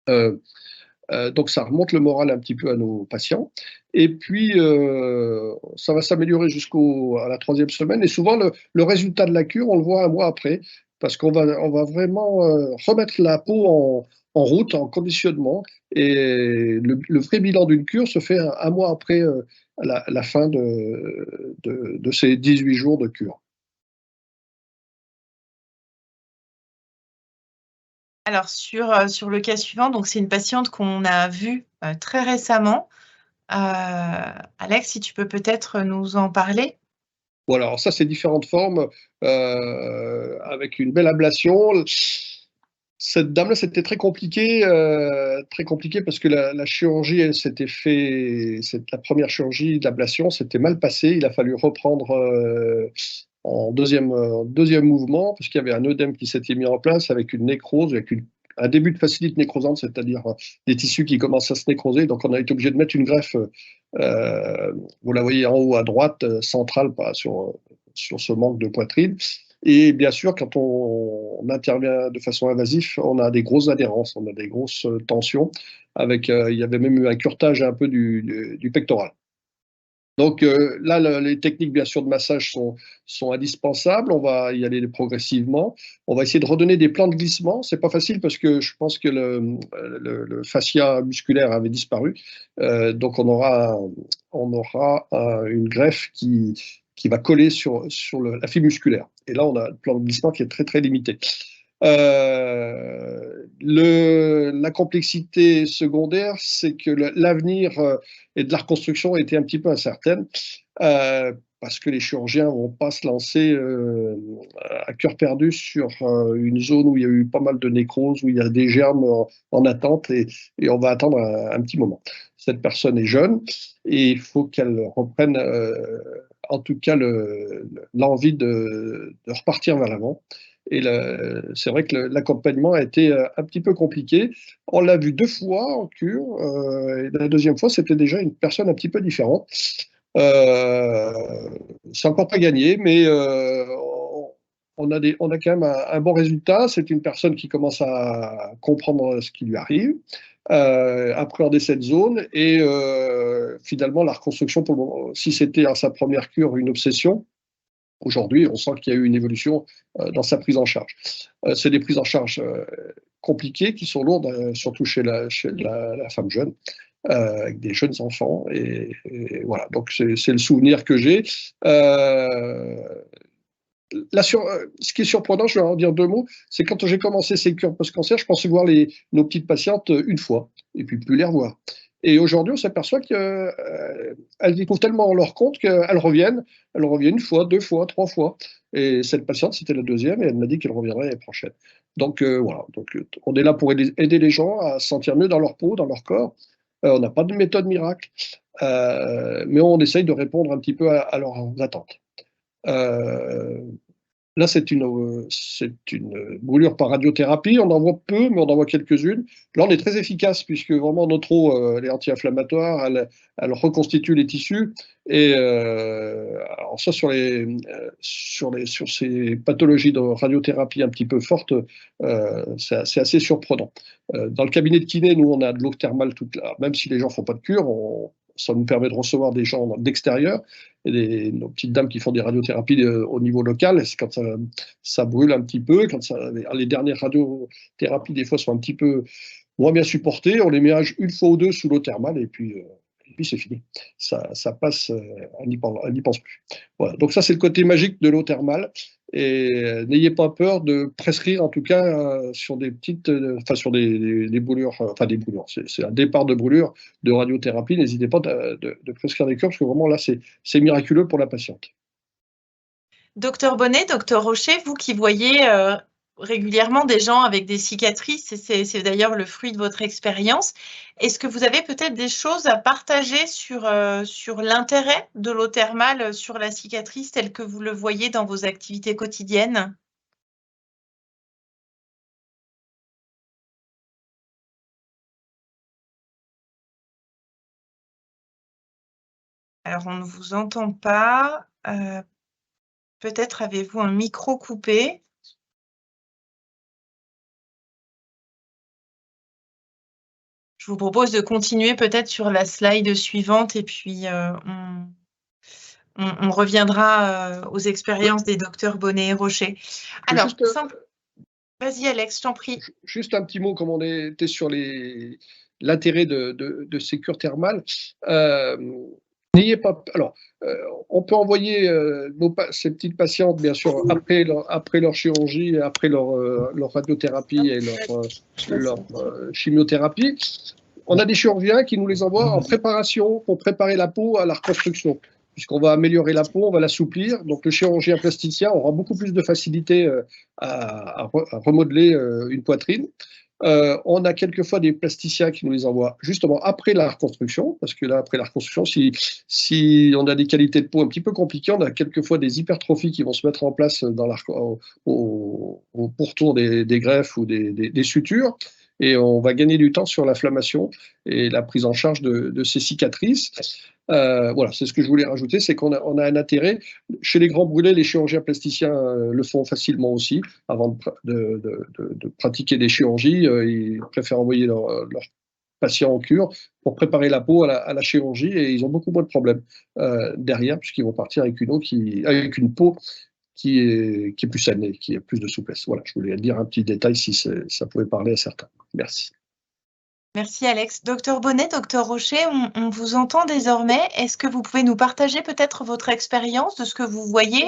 Donc, ça remonte le moral un petit peu à nos patients. Et puis, ça va s'améliorer jusqu'à la 3e semaine. Et souvent, le résultat de la cure, on le voit un mois après, parce qu'on va vraiment remettre la peau en route, en conditionnement. Et le vrai bilan d'une cure se fait un mois après la fin de ces 18 jours de cure. Alors, sur le cas suivant, donc c'est une patiente qu'on a vue très récemment. Alex, si tu peux peut-être nous en parler. Voilà, alors ça, c'est différentes formes avec une belle ablation. Cette dame-là, c'était très compliqué parce que la chirurgie, elle s'était fait, la première chirurgie d'ablation s'était mal passée. Il a fallu reprendre en deuxième mouvement, parce qu'il y avait un œdème qui s'était mis en place avec une nécrose, avec un début de facilite nécrosante, c'est-à-dire des tissus qui commencent à se nécroser. Donc, on a été obligé de mettre une greffe, vous la voyez en haut à droite, centrale, sur ce manque de poitrine. Et bien sûr, quand on intervient de façon invasive, on a des grosses adhérences, on a des grosses tensions. Il y avait même eu un curetage un peu du pectoral. Donc là, les techniques, bien sûr, de massage sont indispensables. On va y aller progressivement. On va essayer de redonner des plans de glissement. C'est pas facile parce que je pense que le fascia musculaire avait disparu. Donc on aura une greffe qui va coller sur la fibre musculaire. Et là, on a un plan de glissement qui est très, très limité. La complexité secondaire, c'est que l'avenir et de la reconstruction était un petit peu incertaine, parce que les chirurgiens ne vont pas se lancer à cœur perdu sur une zone où il y a eu pas mal de nécrose, où il y a des germes en attente, et on va attendre un petit moment. Cette personne est jeune et il faut qu'elle reprenne en tout cas l'envie de repartir vers l'avant. Et c'est vrai que l'accompagnement a été un petit peu compliqué. On l'a vu 2 fois en cure, et la 2e fois, c'était déjà une personne un petit peu différente. C'est encore pas gagné, mais on a quand même un bon résultat. C'est une personne qui commence à comprendre ce qui lui arrive, appréhender cette zone, et finalement, la reconstruction, si c'était à sa première cure une obsession, aujourd'hui, on sent qu'il y a eu une évolution dans sa prise en charge. C'est des prises en charge compliquées qui sont lourdes, surtout chez la femme jeune, avec des jeunes enfants. Et voilà, donc c'est le souvenir que j'ai. Ce qui est surprenant, je vais en dire 2 mots, c'est quand j'ai commencé ces cures post-cancer, je pensais voir nos petites patientes une fois, et puis plus les revoir. Et aujourd'hui, on s'aperçoit qu'elles y trouvent tellement leur compte qu'elles reviennent 1 fois, 2 fois, 3 fois. Et cette patiente, c'était la 2e, et elle m'a dit qu'elle reviendrait l'année prochaine. Donc voilà, on est là pour aider les gens à se sentir mieux dans leur peau, dans leur corps. On n'a pas de méthode miracle, mais on essaye de répondre un petit peu à leurs attentes. Là, c'est une brûlure par radiothérapie. On en voit peu, mais on en voit quelques-unes. Là, on est très efficace puisque vraiment notre eau, elle est anti-inflammatoire, elle reconstitue les tissus. Et alors ça, sur ces pathologies de radiothérapie un petit peu fortes, c'est assez surprenant. Dans le cabinet de kiné, nous, on a de l'eau thermale même si les gens font pas de cure, ça nous permet de recevoir des gens d'extérieur, et nos petites dames qui font des radiothérapies au niveau local. Quand ça brûle un petit peu, les dernières radiothérapies des fois sont un petit peu moins bien supportées, on les met une fois ou deux sous l'eau thermale et puis c'est fini. Ça passe, on n'y pense plus. Voilà. Donc ça, c'est le côté magique de l'eau thermale. Et n'ayez pas peur de prescrire, en tout cas, sur des petites, sur des brûlures, des brûlures, c'est un départ de brûlure de radiothérapie. N'hésitez pas de prescrire des cures, parce que vraiment là, c'est miraculeux pour la patiente. Docteur Bonnet, docteur Rocher, vous qui voyez régulièrement des gens avec des cicatrices, et c'est d'ailleurs le fruit de votre expérience, est-ce que vous avez peut-être des choses à partager sur l'intérêt de l'eau thermale sur la cicatrice tel que vous le voyez dans vos activités quotidiennes? Alors, on ne vous entend pas. Peut-être avez-vous un micro coupé? Je vous propose de continuer peut-être sur la slide suivante et puis on reviendra aux expériences des docteurs Bonnet et Rocher. Alors, vas-y Alex, je t'en prie. Juste un petit mot, comme on était sur l'intérêt de ces cures thermales. N'ayez pas. Alors, on peut envoyer ces petites patientes, bien sûr, après leur chirurgie, après leur radiothérapie et leur chimiothérapie. On a des chirurgiens qui nous les envoient en préparation pour préparer la peau à la reconstruction. Puisqu'on va améliorer la peau, on va l'assouplir. Donc, le chirurgien plasticien aura beaucoup plus de facilité à remodeler une poitrine. On a quelquefois des plasticiens qui nous les envoient justement après la reconstruction, parce que là, après la reconstruction, si on a des qualités de peau un petit peu compliquées, on a quelquefois des hypertrophies qui vont se mettre en place au pourtour des greffes ou des sutures, et on va gagner du temps sur l'inflammation et la prise en charge de ces cicatrices. Voilà, c'est ce que je voulais rajouter, c'est qu'on a un intérêt. Chez les grands brûlés, les chirurgiens plasticiens le font facilement aussi. Avant de pratiquer des chirurgies, ils préfèrent envoyer leurs patients en cure pour préparer la peau à la chirurgie, et ils ont beaucoup moins de problèmes derrière, puisqu'ils vont partir avec une peau qui est plus saine, qui a plus de souplesse. Voilà, je voulais dire un petit détail si ça pouvait parler à certains. Merci. Merci Alex. Docteur Bonnet, docteur Rocher, on vous entend désormais. Est-ce que vous pouvez nous partager peut-être votre expérience de ce que vous voyez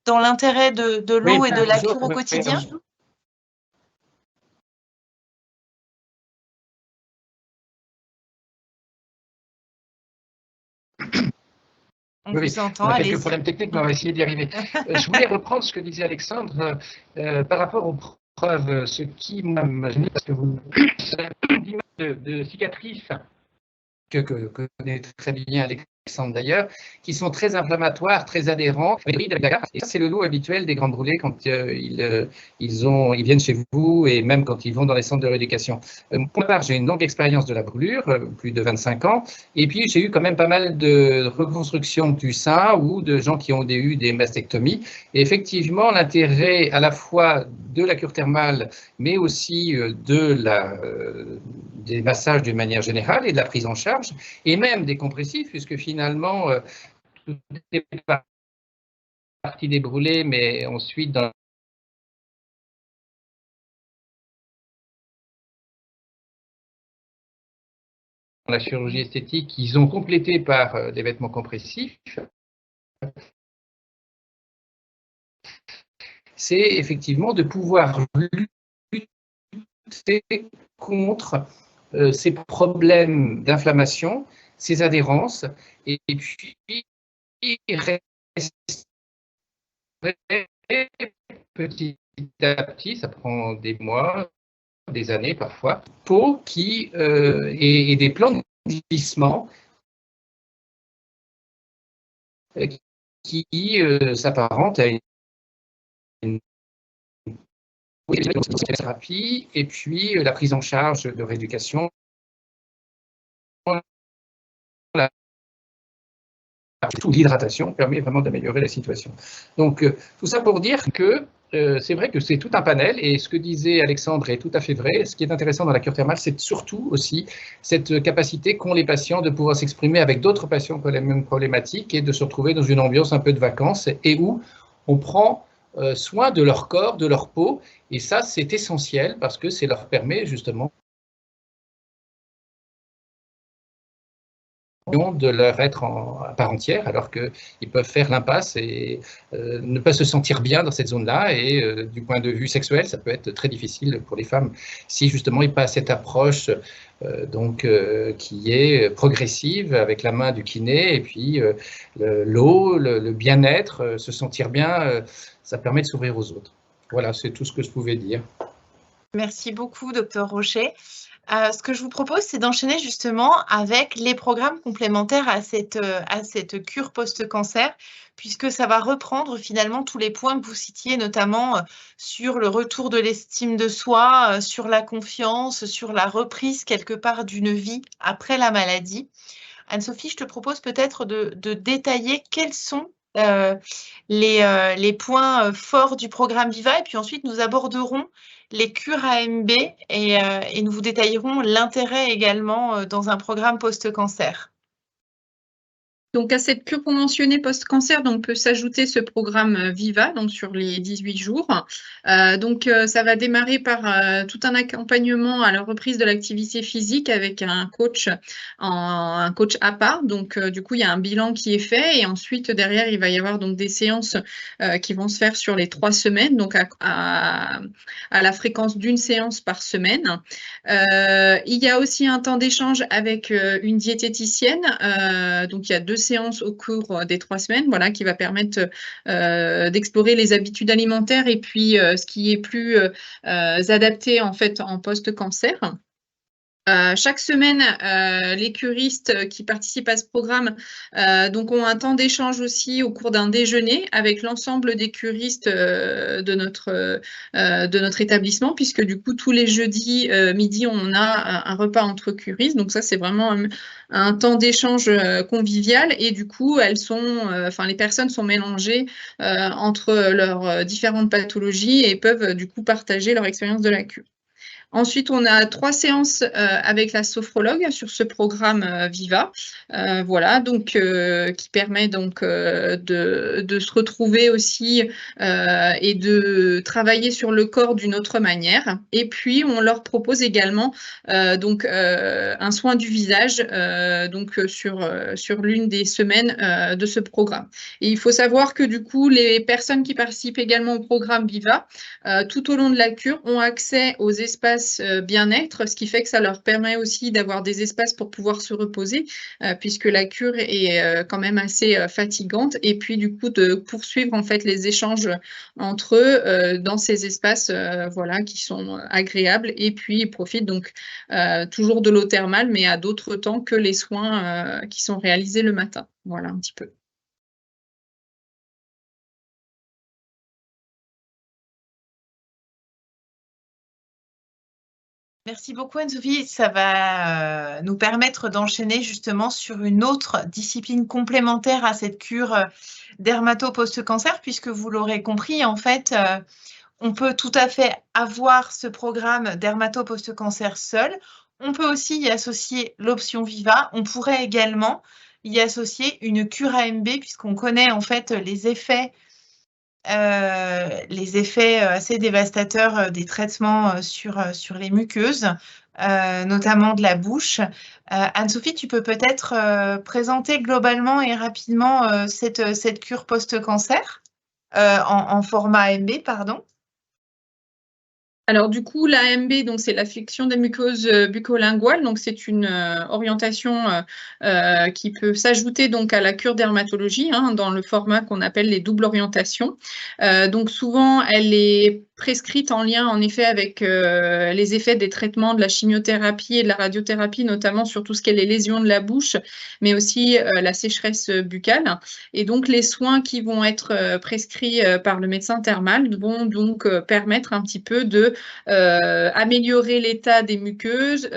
dans l'intérêt de l'eau et de la cure au quotidien? On vous entend, on a quelques problèmes techniques, mais on va essayer d'y arriver. Je voulais reprendre ce que disait Alexandre par rapport aux preuves, ce qui m'a imaginé, parce que vous de cicatrices que connaît très bien Alexandre d'ailleurs, qui sont très inflammatoires, très adhérents. Et ça, c'est le lot habituel des grands brûlés quand ils viennent chez vous et même quand ils vont dans les centres de rééducation. Pour ma part, j'ai une longue expérience de la brûlure, plus de 25 ans, et puis j'ai eu quand même pas mal de reconstruction du sein ou de gens qui ont eu des mastectomies. Et effectivement, l'intérêt à la fois de la cure thermale, mais aussi des massages d'une manière générale et de la prise en charge, et même des compressifs, puisque finalement, tout est partie des brûlés, mais ensuite dans la chirurgie esthétique, ils ont complété par des vêtements compressifs. C'est effectivement de pouvoir lutter contre ces problèmes d'inflammation, ces adhérences, et puis petit à petit, ça prend des mois, des années parfois, peau qui et des plans de glissement qui s'apparentent à une Oui, la thérapie, et puis la prise en charge de rééducation. L'hydratation permet vraiment d'améliorer la situation. Donc, tout ça pour dire que c'est vrai que c'est tout un panel, et ce que disait Alexandre est tout à fait vrai. Ce qui est intéressant dans la cure thermale, c'est surtout aussi cette capacité qu'ont les patients de pouvoir s'exprimer avec d'autres patients qui ont les mêmes problématiques et de se retrouver dans une ambiance un peu de vacances et où on prend soin de leur corps, de leur peau, et ça, c'est essentiel parce que ça leur permet justement de leur être à part entière, alors qu'ils peuvent faire l'impasse et ne pas se sentir bien dans cette zone-là. Et du point de vue sexuel, ça peut être très difficile pour les femmes si justement ils passent cette approche qui est progressive avec la main du kiné et puis l'eau, le bien-être, se sentir bien, ça permet de s'ouvrir aux autres. Voilà, c'est tout ce que je pouvais dire. Merci beaucoup, Dr Rocher. Ce que je vous propose, c'est d'enchaîner justement avec les programmes complémentaires à cette cure post-cancer, puisque ça va reprendre finalement tous les points que vous citiez, notamment sur le retour de l'estime de soi, sur la confiance, sur la reprise quelque part d'une vie après la maladie. Anne-Sophie, je te propose peut-être de détailler quels sont les points forts du programme Viva, et puis ensuite nous aborderons les cures AMB et nous vous détaillerons l'intérêt également dans un programme post-cancer. Donc, à cette cure conventionnée post-cancer, donc peut s'ajouter ce programme Viva, donc sur les 18 jours. Ça va démarrer par tout un accompagnement à la reprise de l'activité physique avec un coach à part. Donc, du coup, il y a un bilan qui est fait et ensuite, derrière, il va y avoir donc des séances qui vont se faire sur les 3 semaines, donc à la fréquence d'une séance par semaine. Il y a aussi un temps d'échange avec une diététicienne. Donc, il y a 2 séances au cours des 3 semaines, voilà, qui va permettre d'explorer les habitudes alimentaires et puis ce qui est plus adapté en fait en post-cancer. Chaque semaine, les curistes qui participent à ce programme ont un temps d'échange aussi au cours d'un déjeuner avec l'ensemble des curistes de notre établissement, puisque du coup, tous les jeudis midi, on a un repas entre curistes. Donc ça, c'est vraiment un temps d'échange convivial et du coup, les personnes sont mélangées entre leurs différentes pathologies et peuvent du coup partager leur expérience de la cure. Ensuite, on a 3 séances avec la sophrologue sur ce programme Viva, qui permet donc de se retrouver aussi et de travailler sur le corps d'une autre manière. Et puis, on leur propose également un soin du visage sur l'une des semaines de ce programme. Et il faut savoir que du coup, les personnes qui participent également au programme Viva, tout au long de la cure, ont accès aux espaces bien-être, ce qui fait que ça leur permet aussi d'avoir des espaces pour pouvoir se reposer, puisque la cure est quand même assez fatigante, et puis du coup de poursuivre en fait les échanges entre eux dans ces espaces qui sont agréables, et puis ils profitent donc toujours de l'eau thermale, mais à d'autres temps que les soins qui sont réalisés le matin. Voilà un petit peu. Merci beaucoup Anne-Sophie, ça va nous permettre d'enchaîner justement sur une autre discipline complémentaire à cette cure dermato post-cancer, puisque vous l'aurez compris, en fait, on peut tout à fait avoir ce programme dermato post-cancer seul. On peut aussi y associer l'option Viva. On pourrait également y associer une cure AMB, puisqu'on connaît en fait les effets assez dévastateurs des traitements sur les muqueuses, notamment de la bouche. Anne-Sophie, tu peux peut-être présenter globalement et rapidement cette cure post-cancer en format AMB, pardon. Alors du coup, l'AMB, donc c'est l'affection des muqueuses bucco-linguales, donc c'est une orientation qui peut s'ajouter donc à la cure dermatologie dans le format qu'on appelle les doubles orientations. Donc souvent, elle est prescrites en lien, en effet, avec les effets des traitements de la chimiothérapie et de la radiothérapie, notamment sur tout ce qui est les lésions de la bouche, mais aussi la sécheresse buccale. Et donc, les soins qui vont être prescrits par le médecin thermal vont donc permettre un petit peu de améliorer l'état des muqueuses,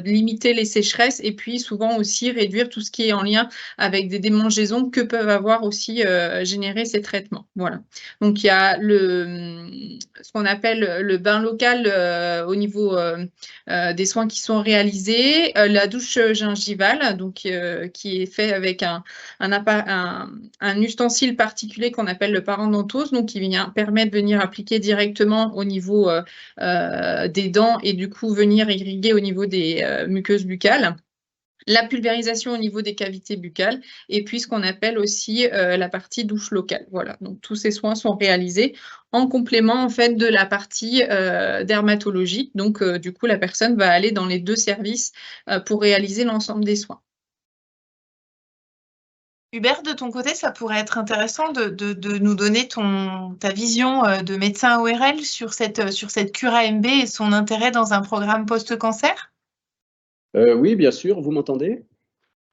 limiter les sécheresses et puis souvent aussi réduire tout ce qui est en lien avec des démangeaisons que peuvent avoir aussi générer ces traitements. Voilà. Donc, il y a ce qu'on appelle le bain local au niveau des soins qui sont réalisés, la douche gingivale, donc qui est fait avec un ustensile particulier qu'on appelle le parodontos, donc qui vient permettre de venir appliquer directement au niveau des dents et du coup venir irriguer au niveau des muqueuses buccales. La pulvérisation au niveau des cavités buccales et puis ce qu'on appelle aussi la partie douche locale. Voilà, donc tous ces soins sont réalisés en complément en fait de la partie dermatologique. Donc du coup, la personne va aller dans les deux services pour réaliser l'ensemble des soins. Hubert, de ton côté, ça pourrait être intéressant de nous donner ta vision de médecin ORL sur cette cure AMB et son intérêt dans un programme post-cancer? Oui, bien sûr. Vous m'entendez?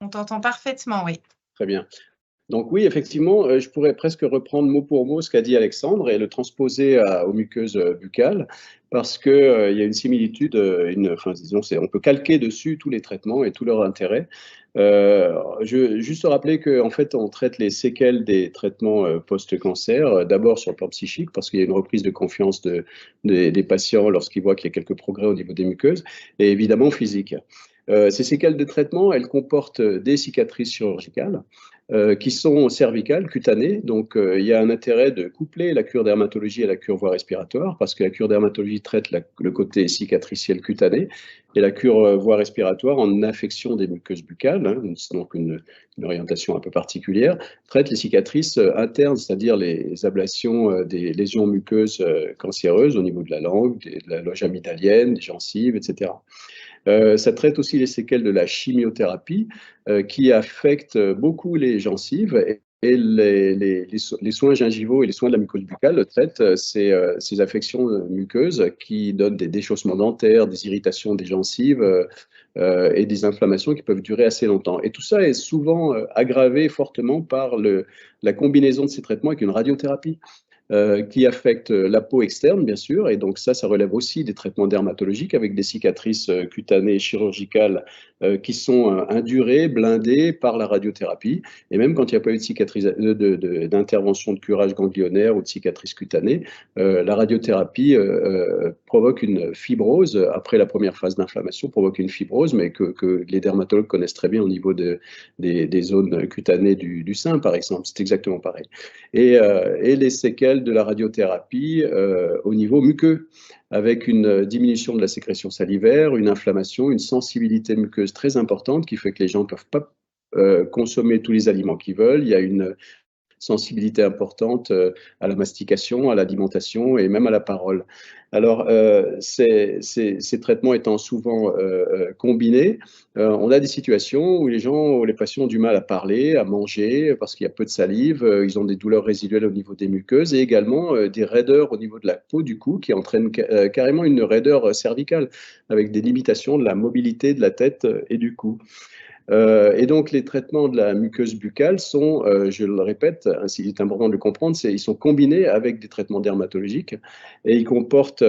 On t'entend parfaitement, oui. Très bien. Donc oui, effectivement, je pourrais presque reprendre mot pour mot ce qu'a dit Alexandre et le transposer aux muqueuses buccales parce qu'il y a une similitude, disons, on peut calquer dessus tous les traitements et tout leur intérêt. Juste rappeler qu'en fait, on traite les séquelles des traitements post-cancer, d'abord sur le plan psychique, parce qu'il y a une reprise de confiance des patients lorsqu'ils voient qu'il y a quelques progrès au niveau des muqueuses, et évidemment physique. Ces séquelles de traitement, elles comportent des cicatrices chirurgicales qui sont cervicales, cutanées. Donc, il y a un intérêt de coupler la cure dermatologie à la cure voie respiratoire, parce que la cure dermatologie traite le côté cicatriciel cutané, et la cure voie respiratoire en affection des muqueuses buccales, hein, c'est donc une orientation un peu particulière, traite les cicatrices internes, c'est-à-dire les ablations des lésions muqueuses cancéreuses au niveau de la langue, de la loge amygdalienne, des gencives, etc. Ça traite aussi les séquelles de la chimiothérapie qui affectent beaucoup les gencives et les soins gingivaux et les soins de la mucose buccale traitent ces affections muqueuses qui donnent des déchaussements dentaires, des irritations des gencives et des inflammations qui peuvent durer assez longtemps. Et tout ça est souvent aggravé fortement par la combinaison de ces traitements avec une radiothérapie. Qui affecte la peau externe, bien sûr, et donc ça relève aussi des traitements dermatologiques avec des cicatrices cutanées chirurgicales qui sont indurées, blindées par la radiothérapie, et même quand il n'y a pas eu d'intervention de curage ganglionnaire ou de cicatrice cutanée, la radiothérapie provoque une fibrose, après la première phase d'inflammation, provoque une fibrose, mais que les dermatologues connaissent très bien au niveau des zones cutanées du sein, par exemple, c'est exactement pareil. Et les séquelles de la radiothérapie au niveau muqueux, avec une diminution de la sécrétion salivaire, une inflammation, une sensibilité muqueuse très importante qui fait que les gens ne peuvent pas consommer tous les aliments qu'ils veulent. Il y a une sensibilité importante à la mastication, à l'alimentation et même à la parole. Alors, ces traitements étant souvent combinés, on a des situations où les patients ont du mal à parler, à manger, parce qu'il y a peu de salive, ils ont des douleurs résiduelles au niveau des muqueuses et également des raideurs au niveau de la peau du cou qui entraînent carrément une raideur cervicale avec des limitations de la mobilité de la tête et du cou. Et donc, les traitements de la muqueuse buccale sont, je le répète, il est important de le comprendre, ils sont combinés avec des traitements dermatologiques et ils comportent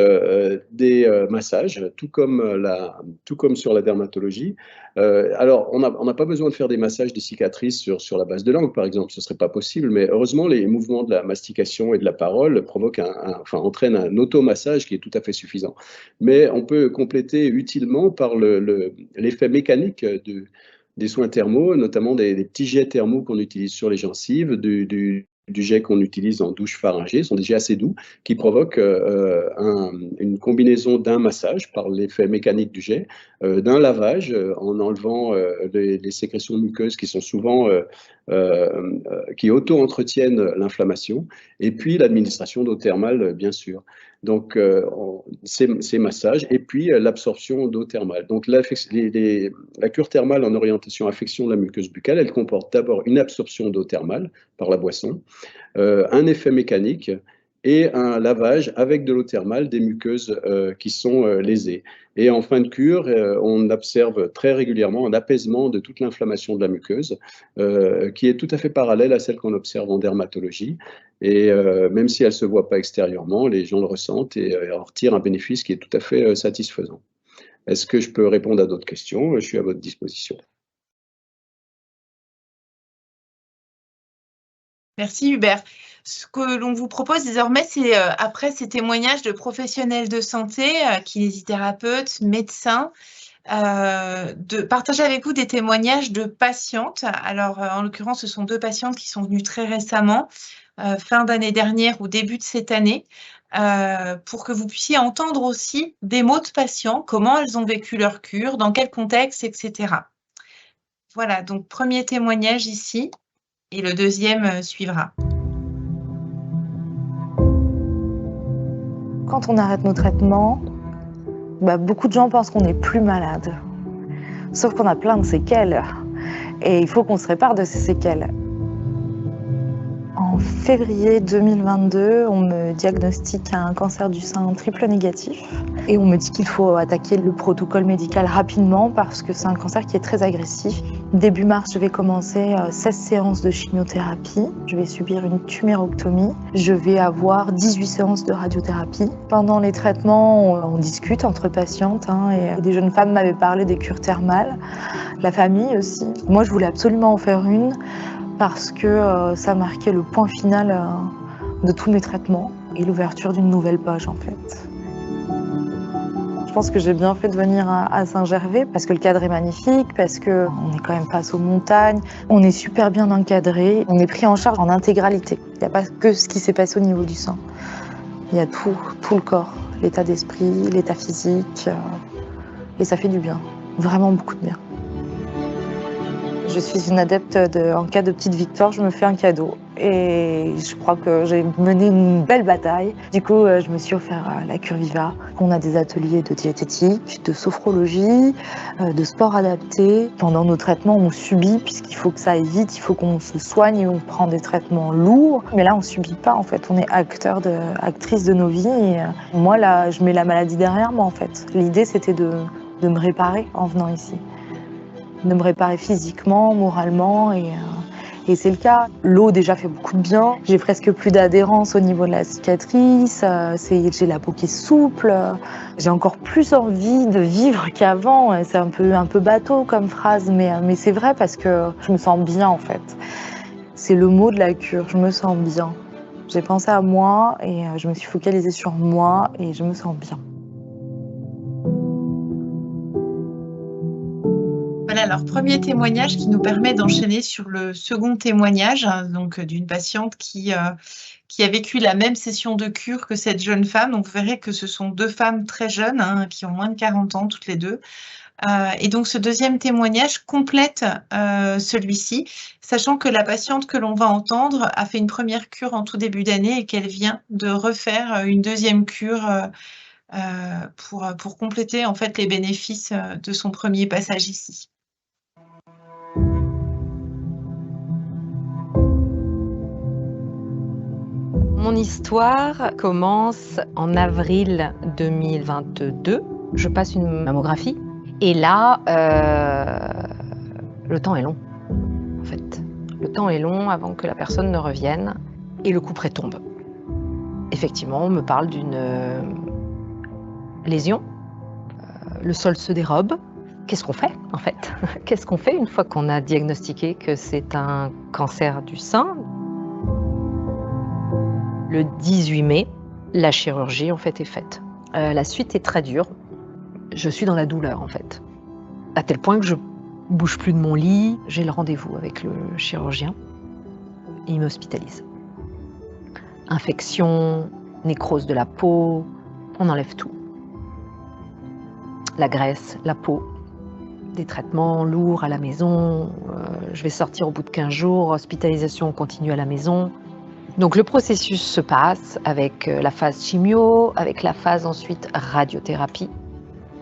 des massages, tout comme sur la dermatologie. Alors, on n'a pas besoin de faire des massages des cicatrices sur la base de langue, par exemple, ce ne serait pas possible, mais heureusement, les mouvements de la mastication et de la parole entraînent un automassage qui est tout à fait suffisant. Mais on peut compléter utilement par l'effet mécanique des soins thermaux, notamment des petits jets thermaux qu'on utilise sur les gencives, du jet qu'on utilise en douche pharyngée, sont des jets assez doux qui provoquent une combinaison d'un massage par l'effet mécanique du jet, d'un lavage en enlevant les sécrétions muqueuses qui sont souvent qui auto-entretiennent l'inflammation, et puis l'administration d'eau thermale, bien sûr. Donc, ces massages, et puis l'absorption d'eau thermale. Donc, la cure thermale en orientation affection de la muqueuse buccale, elle comporte d'abord une absorption d'eau thermale par la boisson, un effet mécanique, et un lavage avec de l'eau thermale des muqueuses qui sont lésées. Et en fin de cure, on observe très régulièrement un apaisement de toute l'inflammation de la muqueuse, qui est tout à fait parallèle à celle qu'on observe en dermatologie. Et même si elle ne se voit pas extérieurement, les gens le ressentent et en retirent un bénéfice qui est tout à fait satisfaisant. Est-ce que je peux répondre à d'autres questions? Je suis à votre disposition. Merci Hubert. Ce que l'on vous propose désormais, c'est après ces témoignages de professionnels de santé, kinésithérapeutes, médecins, de partager avec vous des témoignages de patientes. Alors, en l'occurrence, ce sont 2 patientes qui sont venues très récemment, fin d'année dernière ou début de cette année, pour que vous puissiez entendre aussi des mots de patients, comment elles ont vécu leur cure, dans quel contexte, etc. Voilà, donc premier témoignage ici et le deuxième suivra. Quand on arrête nos traitements, beaucoup de gens pensent qu'on n'est plus malade. Sauf qu'on a plein de séquelles. Et il faut qu'on se répare de ces séquelles. En février 2022, on me diagnostique un cancer du sein triple négatif. Et on me dit qu'il faut attaquer le protocole médical rapidement parce que c'est un cancer qui est très agressif. Début mars, je vais commencer 16 séances de chimiothérapie. Je vais subir une tumérectomie. Je vais avoir 18 séances de radiothérapie. Pendant les traitements, on discute entre patientes. Et des jeunes femmes m'avaient parlé des cures thermales. La famille aussi. Moi, je voulais absolument en faire une parce que ça marquait le point final de tous mes traitements et l'ouverture d'une nouvelle page en fait. Je pense que j'ai bien fait de venir à Saint-Gervais parce que le cadre est magnifique, parce qu'on est quand même face aux montagnes, on est super bien encadré, on est pris en charge en intégralité. Il n'y a pas que ce qui s'est passé au niveau du sang, il y a tout le corps, l'état d'esprit, l'état physique, et ça fait du bien, vraiment beaucoup de bien. Je suis une adepte en cas de petite victoire, je me fais un cadeau. Et je crois que j'ai mené une belle bataille. Du coup, je me suis offert la Curviva. On a des ateliers de diététique, de sophrologie, de sport adapté. Pendant nos traitements, on subit puisqu'il faut que ça aille vite, il faut qu'on se soigne et on prend des traitements lourds. Mais là, on subit pas en fait. On est actrice de nos vies. Et moi, là, je mets la maladie derrière moi en fait. L'idée, c'était de me réparer en venant ici. De me réparer physiquement, moralement et c'est le cas. L'eau déjà fait beaucoup de bien. J'ai presque plus d'adhérence au niveau de la cicatrice. J'ai la peau qui est souple. J'ai encore plus envie de vivre qu'avant. C'est un peu bateau comme phrase, mais c'est vrai parce que je me sens bien en fait. C'est le mot de la cure, je me sens bien. J'ai pensé à moi et je me suis focalisée sur moi et je me sens bien. Voilà, alors premier témoignage qui nous permet d'enchaîner sur le second témoignage, donc d'une patiente qui a vécu la même session de cure que cette jeune femme. Donc vous verrez que ce sont 2 femmes très jeunes, qui ont moins de 40 ans toutes les 2. Et donc ce deuxième témoignage complète celui-ci, sachant que la patiente que l'on va entendre a fait une première cure en tout début d'année et qu'elle vient de refaire une deuxième cure pour compléter en fait les bénéfices de son premier passage ici. Mon histoire commence en avril 2022. Je passe une mammographie et là, le temps est long, en fait. Le temps est long avant que la personne ne revienne et le couperet tombe. Effectivement, on me parle d'une lésion. Le sol se dérobe. Qu'est-ce qu'on fait, en fait? Qu'est-ce qu'on fait une fois qu'on a diagnostiqué que c'est un cancer du sein? Le 18 mai, la chirurgie en fait est faite. La suite est très dure. Je suis dans la douleur en fait, à tel point que je bouge plus de mon lit. J'ai le rendez-vous avec le chirurgien. Il m'hospitalise. Infection, nécrose de la peau, on enlève tout. La graisse, la peau, des traitements lourds à la maison. Je vais sortir au bout de 15 jours, hospitalisation continue à la maison. Donc le processus se passe avec la phase chimio, avec la phase ensuite radiothérapie.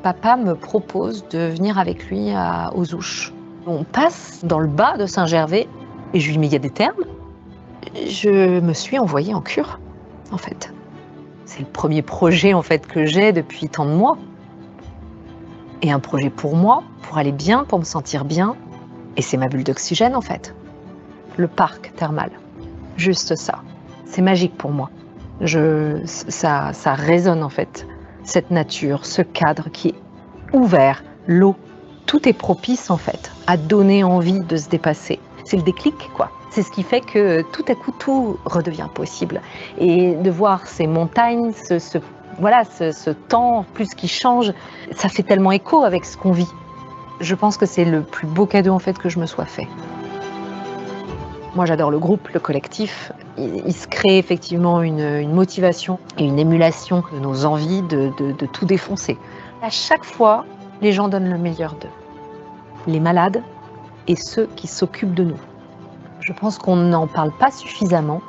Papa me propose de venir avec lui aux Ouches. On passe dans le bas de Saint-Gervais et je lui dis, mais il y a des thermes. Je me suis envoyée en cure. en fait. C'est le premier projet en fait que j'ai depuis tant de mois. Et un projet pour moi, pour aller bien, pour me sentir bien. Et c'est ma bulle d'oxygène en fait. Le parc thermal. Juste ça. C'est magique pour moi. Ça résonne en fait. Cette nature, ce cadre qui est ouvert, l'eau, tout est propice en fait à donner envie de se dépasser. C'est le déclic quoi. C'est ce qui fait que tout à coup tout redevient possible. Et de voir ces montagnes, ce temps plus qui change, ça fait tellement écho avec ce qu'on vit. Je pense que c'est le plus beau cadeau en fait que je me sois fait. Moi j'adore le groupe, le collectif. Il se crée effectivement une motivation et une émulation de nos envies de tout défoncer. À chaque fois, les gens donnent le meilleur d'eux. Les malades et ceux qui s'occupent de nous. Je pense qu'on n'en parle pas suffisamment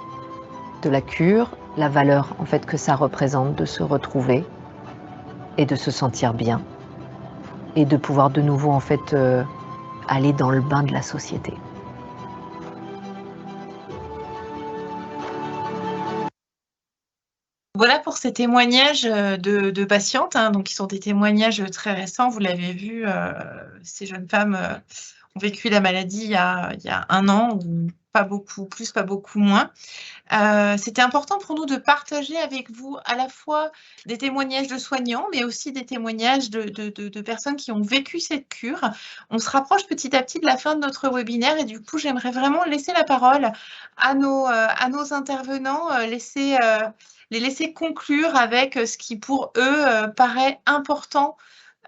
de la cure, la valeur en fait que ça représente de se retrouver et de se sentir bien et de pouvoir de nouveau en fait aller dans le bain de la société. Voilà pour ces témoignages de patientes, hein, donc qui sont des témoignages très récents. Vous l'avez vu, ces jeunes femmes ont vécu la maladie il y a 1 an, ou pas beaucoup plus, pas beaucoup moins. C'était important pour nous de partager avec vous à la fois des témoignages de soignants, mais aussi des témoignages de personnes qui ont vécu cette cure. On se rapproche petit à petit de la fin de notre webinaire et du coup, j'aimerais vraiment laisser la parole à nos intervenants, les laisser conclure avec ce qui pour eux paraît important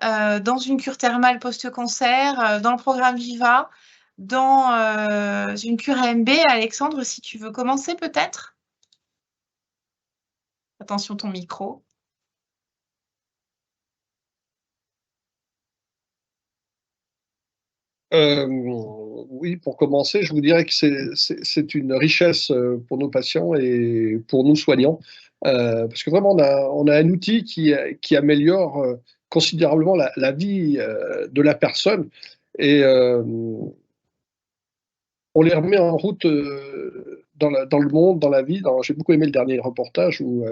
dans une cure thermale post-cancer, dans le programme VIVA, dans une cure AMB. Alexandre, si tu veux commencer peut-être. Attention ton micro. Oui, pour commencer, je vous dirais que c'est une richesse pour nos patients et pour nous soignants, parce que vraiment on a un outil qui améliore considérablement la vie de la personne, et on les remet en route dans le monde, dans la vie. J'ai beaucoup aimé le dernier reportage où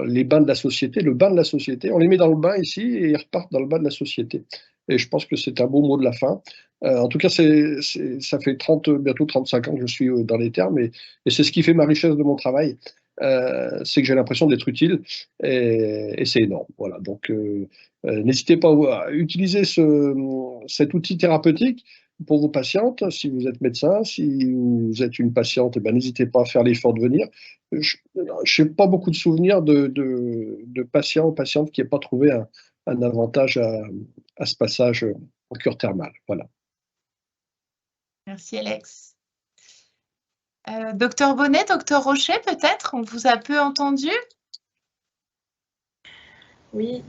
les bains de la société, le bain de la société, on les met dans le bain ici et ils repartent dans le bain de la société. Et je pense que c'est un beau mot de la fin. En tout cas, ça fait bientôt 35 ans que je suis dans les termes, et c'est ce qui fait ma richesse de mon travail. C'est que j'ai l'impression d'être utile, et c'est énorme. Voilà. Donc, n'hésitez pas à utiliser cet outil thérapeutique pour vos patientes. Si vous êtes médecin, si vous êtes une patiente, n'hésitez pas à faire l'effort de venir. Je n'ai pas beaucoup de souvenirs de patients ou patientes qui n'aient pas trouvé un avantage à ce passage en cure thermale. Voilà. Merci Alex. Docteur Bonnet, docteur Rochet, peut-être, on vous a peu entendu. Oui.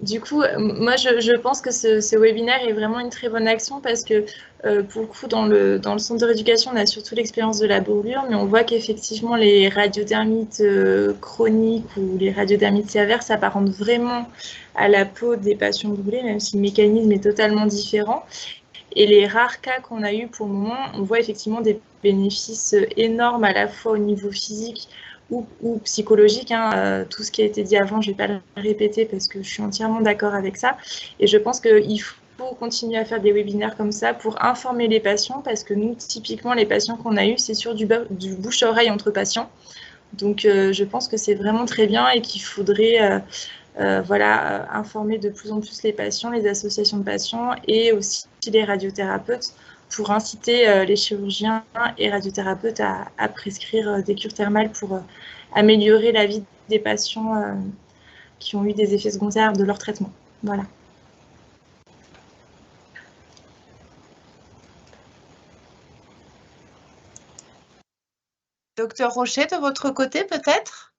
Du coup, moi, je pense que ce webinaire est vraiment une très bonne action parce que, pour le coup, dans le centre de rééducation, on a surtout l'expérience de la brûlure, mais on voit qu'effectivement, les radiodermites chroniques ou les radiodermites sévères s'apparentent vraiment à la peau des patients brûlés, même si le mécanisme est totalement différent. Et les rares cas qu'on a eu pour le moment, on voit effectivement des bénéfices énormes à la fois au niveau physique ou psychologique, hein. Tout ce qui a été dit avant, je ne vais pas le répéter parce que je suis entièrement d'accord avec ça. Et je pense qu'il faut continuer à faire des webinaires comme ça pour informer les patients, parce que nous, typiquement, les patients qu'on a eus, c'est sur du bouche-oreille entre patients. Donc, je pense que c'est vraiment très bien et qu'il faudrait informer de plus en plus les patients, les associations de patients et aussi les radiothérapeutes pour inciter les chirurgiens et radiothérapeutes à prescrire des cures thermales pour améliorer la vie des patients qui ont eu des effets secondaires de leur traitement. Voilà. Docteur Rochet, de votre côté, peut-être?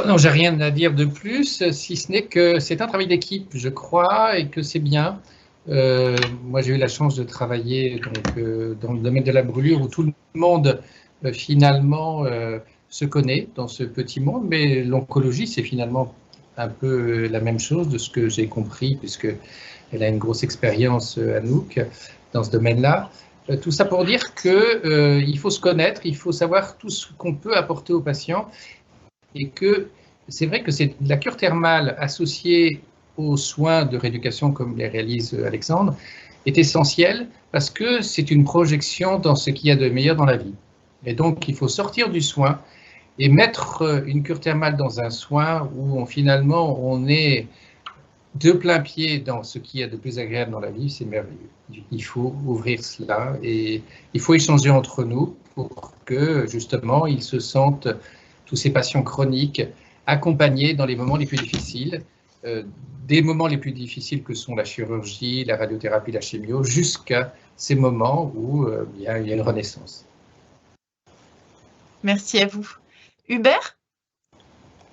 Non, j'ai rien à dire de plus, si ce n'est que c'est un travail d'équipe, je crois, et que c'est bien. Moi, j'ai eu la chance de travailler dans le domaine de la brûlure où tout le monde, finalement, se connaît dans ce petit monde, mais l'oncologie, c'est finalement un peu la même chose de ce que j'ai compris, puisqu'elle a une grosse expérience, Anouk, dans ce domaine-là. Tout ça pour dire qu'il faut se connaître, il faut savoir tout ce qu'on peut apporter aux patients et que c'est vrai que c'est la cure thermale associée aux soins de rééducation comme les réalise Alexandre est essentielle parce que c'est une projection dans ce qu'il y a de meilleur dans la vie. Et donc, il faut sortir du soin et mettre une cure thermale dans un soin où finalement on est de plein pied dans ce qu'il y a de plus agréable dans la vie, c'est merveilleux. Il faut ouvrir cela et il faut échanger entre nous pour que justement ils se sentent, tous ces patients chroniques, accompagnés dans les moments les plus difficiles, des moments les plus difficiles que sont la chirurgie, la radiothérapie, la chimio, jusqu'à ces moments où il y a une renaissance. Merci à vous. Hubert,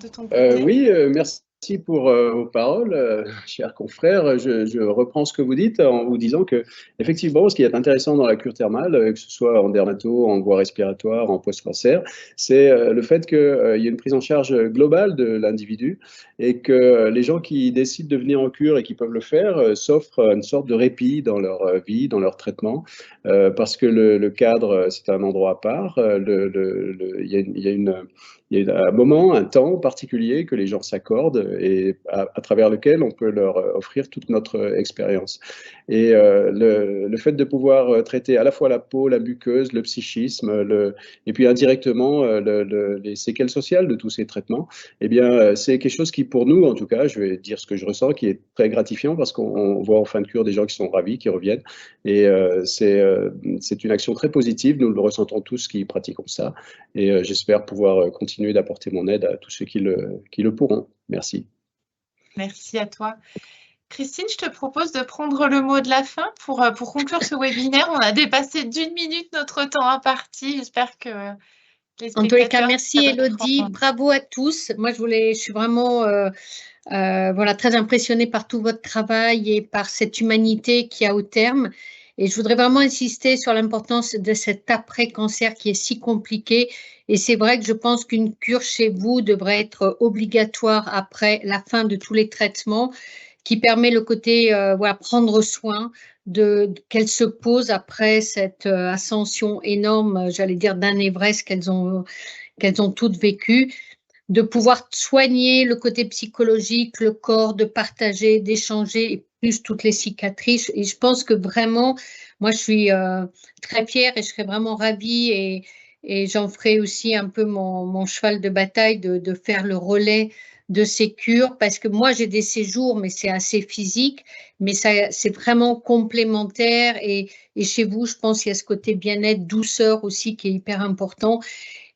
de ton côté. Oui, merci pour vos paroles, chers confrères. Je reprends ce que vous dites en vous disant que, effectivement, ce qui est intéressant dans la cure thermale, que ce soit en dermato, en voie respiratoire, en post-cancer, c'est le fait qu'il y a une prise en charge globale de l'individu et que les gens qui décident de venir en cure et qui peuvent le faire s'offrent une sorte de répit dans leur vie, dans leur traitement, parce que le cadre, c'est un endroit à part. Il y a un moment, un temps particulier que les gens s'accordent et à travers lequel on peut leur offrir toute notre expérience. Et le fait de pouvoir traiter à la fois la peau, la muqueuse, le psychisme, et puis indirectement les séquelles sociales de tous ces traitements, eh bien, c'est quelque chose qui, pour nous, en tout cas, je vais dire ce que je ressens, qui est très gratifiant parce qu'on voit en fin de cure des gens qui sont ravis, qui reviennent. Et c'est une action très positive. Nous le ressentons tous qui pratiquons ça. Et j'espère pouvoir continuer d'apporter mon aide à tous ceux qui le pourront. Merci. Merci à toi. Christine, je te propose de prendre le mot de la fin pour conclure ce webinaire. On a dépassé d'1 minute notre temps imparti. J'espère que les spectateurs... En tous les cas, merci Élodie. Bravo à tous. Moi, je suis vraiment très impressionnée par tout votre travail et par cette humanité qu'il y a au terme. Et je voudrais vraiment insister sur l'importance de cet après-cancer qui est si compliqué. Et c'est vrai que je pense qu'une cure chez vous devrait être obligatoire après la fin de tous les traitements, qui permet le côté prendre soin qu'elles se posent après cette ascension énorme, j'allais dire d'un Everest qu'elles ont toutes vécu, de pouvoir soigner le côté psychologique, le corps, de partager, d'échanger, et plus toutes les cicatrices. Et je pense que vraiment, moi je suis très fière et je serais vraiment ravie et j'en ferai aussi un peu mon cheval de bataille de faire le relais de ces cures, parce que moi j'ai des séjours, mais c'est assez physique, mais c'est vraiment complémentaire et chez vous, je pense qu'il y a ce côté bien-être, douceur aussi qui est hyper important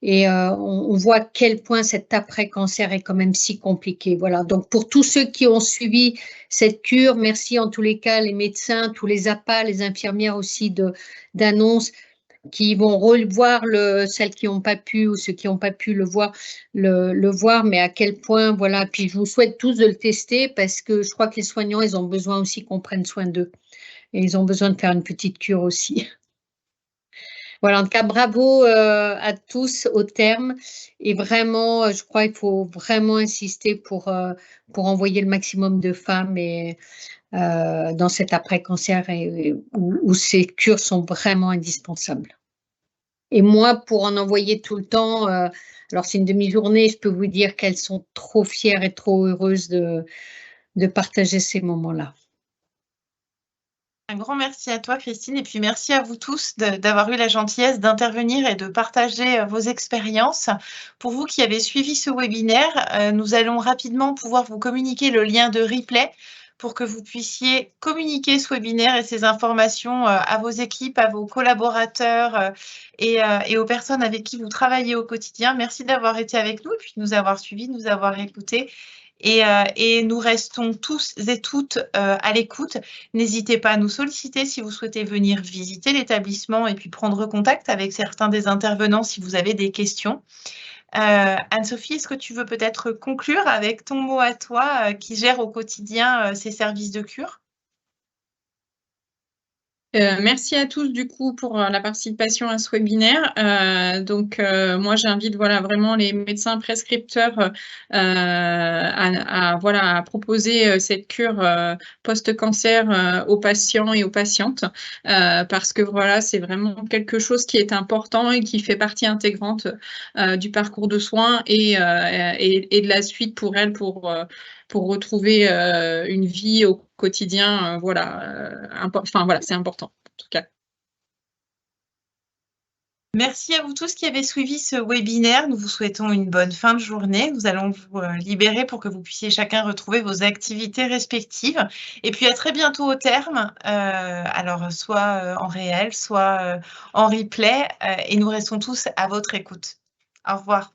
et on voit à quel point cet après-cancer est quand même si compliqué. Voilà, donc pour tous ceux qui ont suivi cette cure, merci en tous les cas les médecins, tous les APA, les infirmières aussi d'annonce, qui vont revoir celles qui n'ont pas pu ou ceux qui n'ont pas pu le voir, mais à quel point, voilà. Puis je vous souhaite tous de le tester parce que je crois que les soignants, ils ont besoin aussi qu'on prenne soin d'eux et ils ont besoin de faire une petite cure aussi. Voilà, en tout cas, bravo à tous au terme et vraiment, je crois qu'il faut vraiment insister pour envoyer le maximum de femmes et dans cet après-cancer où ces cures sont vraiment indispensables. Et moi, pour en envoyer tout le temps, alors c'est une demi-journée, je peux vous dire qu'elles sont trop fières et trop heureuses de partager ces moments-là. Un grand merci à toi, Christine, et puis merci à vous tous d'avoir eu la gentillesse d'intervenir et de partager vos expériences. Pour vous qui avez suivi ce webinaire, nous allons rapidement pouvoir vous communiquer le lien de replay pour que vous puissiez communiquer ce webinaire et ces informations à vos équipes, à vos collaborateurs et aux personnes avec qui vous travaillez au quotidien. Merci d'avoir été avec nous et puis de nous avoir suivis, de nous avoir écoutés. Et nous restons tous et toutes à l'écoute. N'hésitez pas à nous solliciter si vous souhaitez venir visiter l'établissement et puis prendre contact avec certains des intervenants si vous avez des questions. Anne-Sophie, est-ce que tu veux peut-être conclure avec ton mot à toi qui gère au quotidien ces services de cure ? Merci à tous du coup pour la participation à ce webinaire. Moi j'invite vraiment les médecins prescripteurs à proposer cette cure post-cancer aux patients et aux patientes parce que c'est vraiment quelque chose qui est important et qui fait partie intégrante du parcours de soins et de la suite pour elles pour retrouver une vie au quotidien. C'est important en tout cas. Merci à vous tous qui avez suivi ce webinaire. Nous vous souhaitons une bonne fin de journée. Nous allons vous libérer pour que vous puissiez chacun retrouver vos activités respectives. Et puis à très bientôt au terme, alors soit en réel, soit en replay. Et nous restons tous à votre écoute. Au revoir.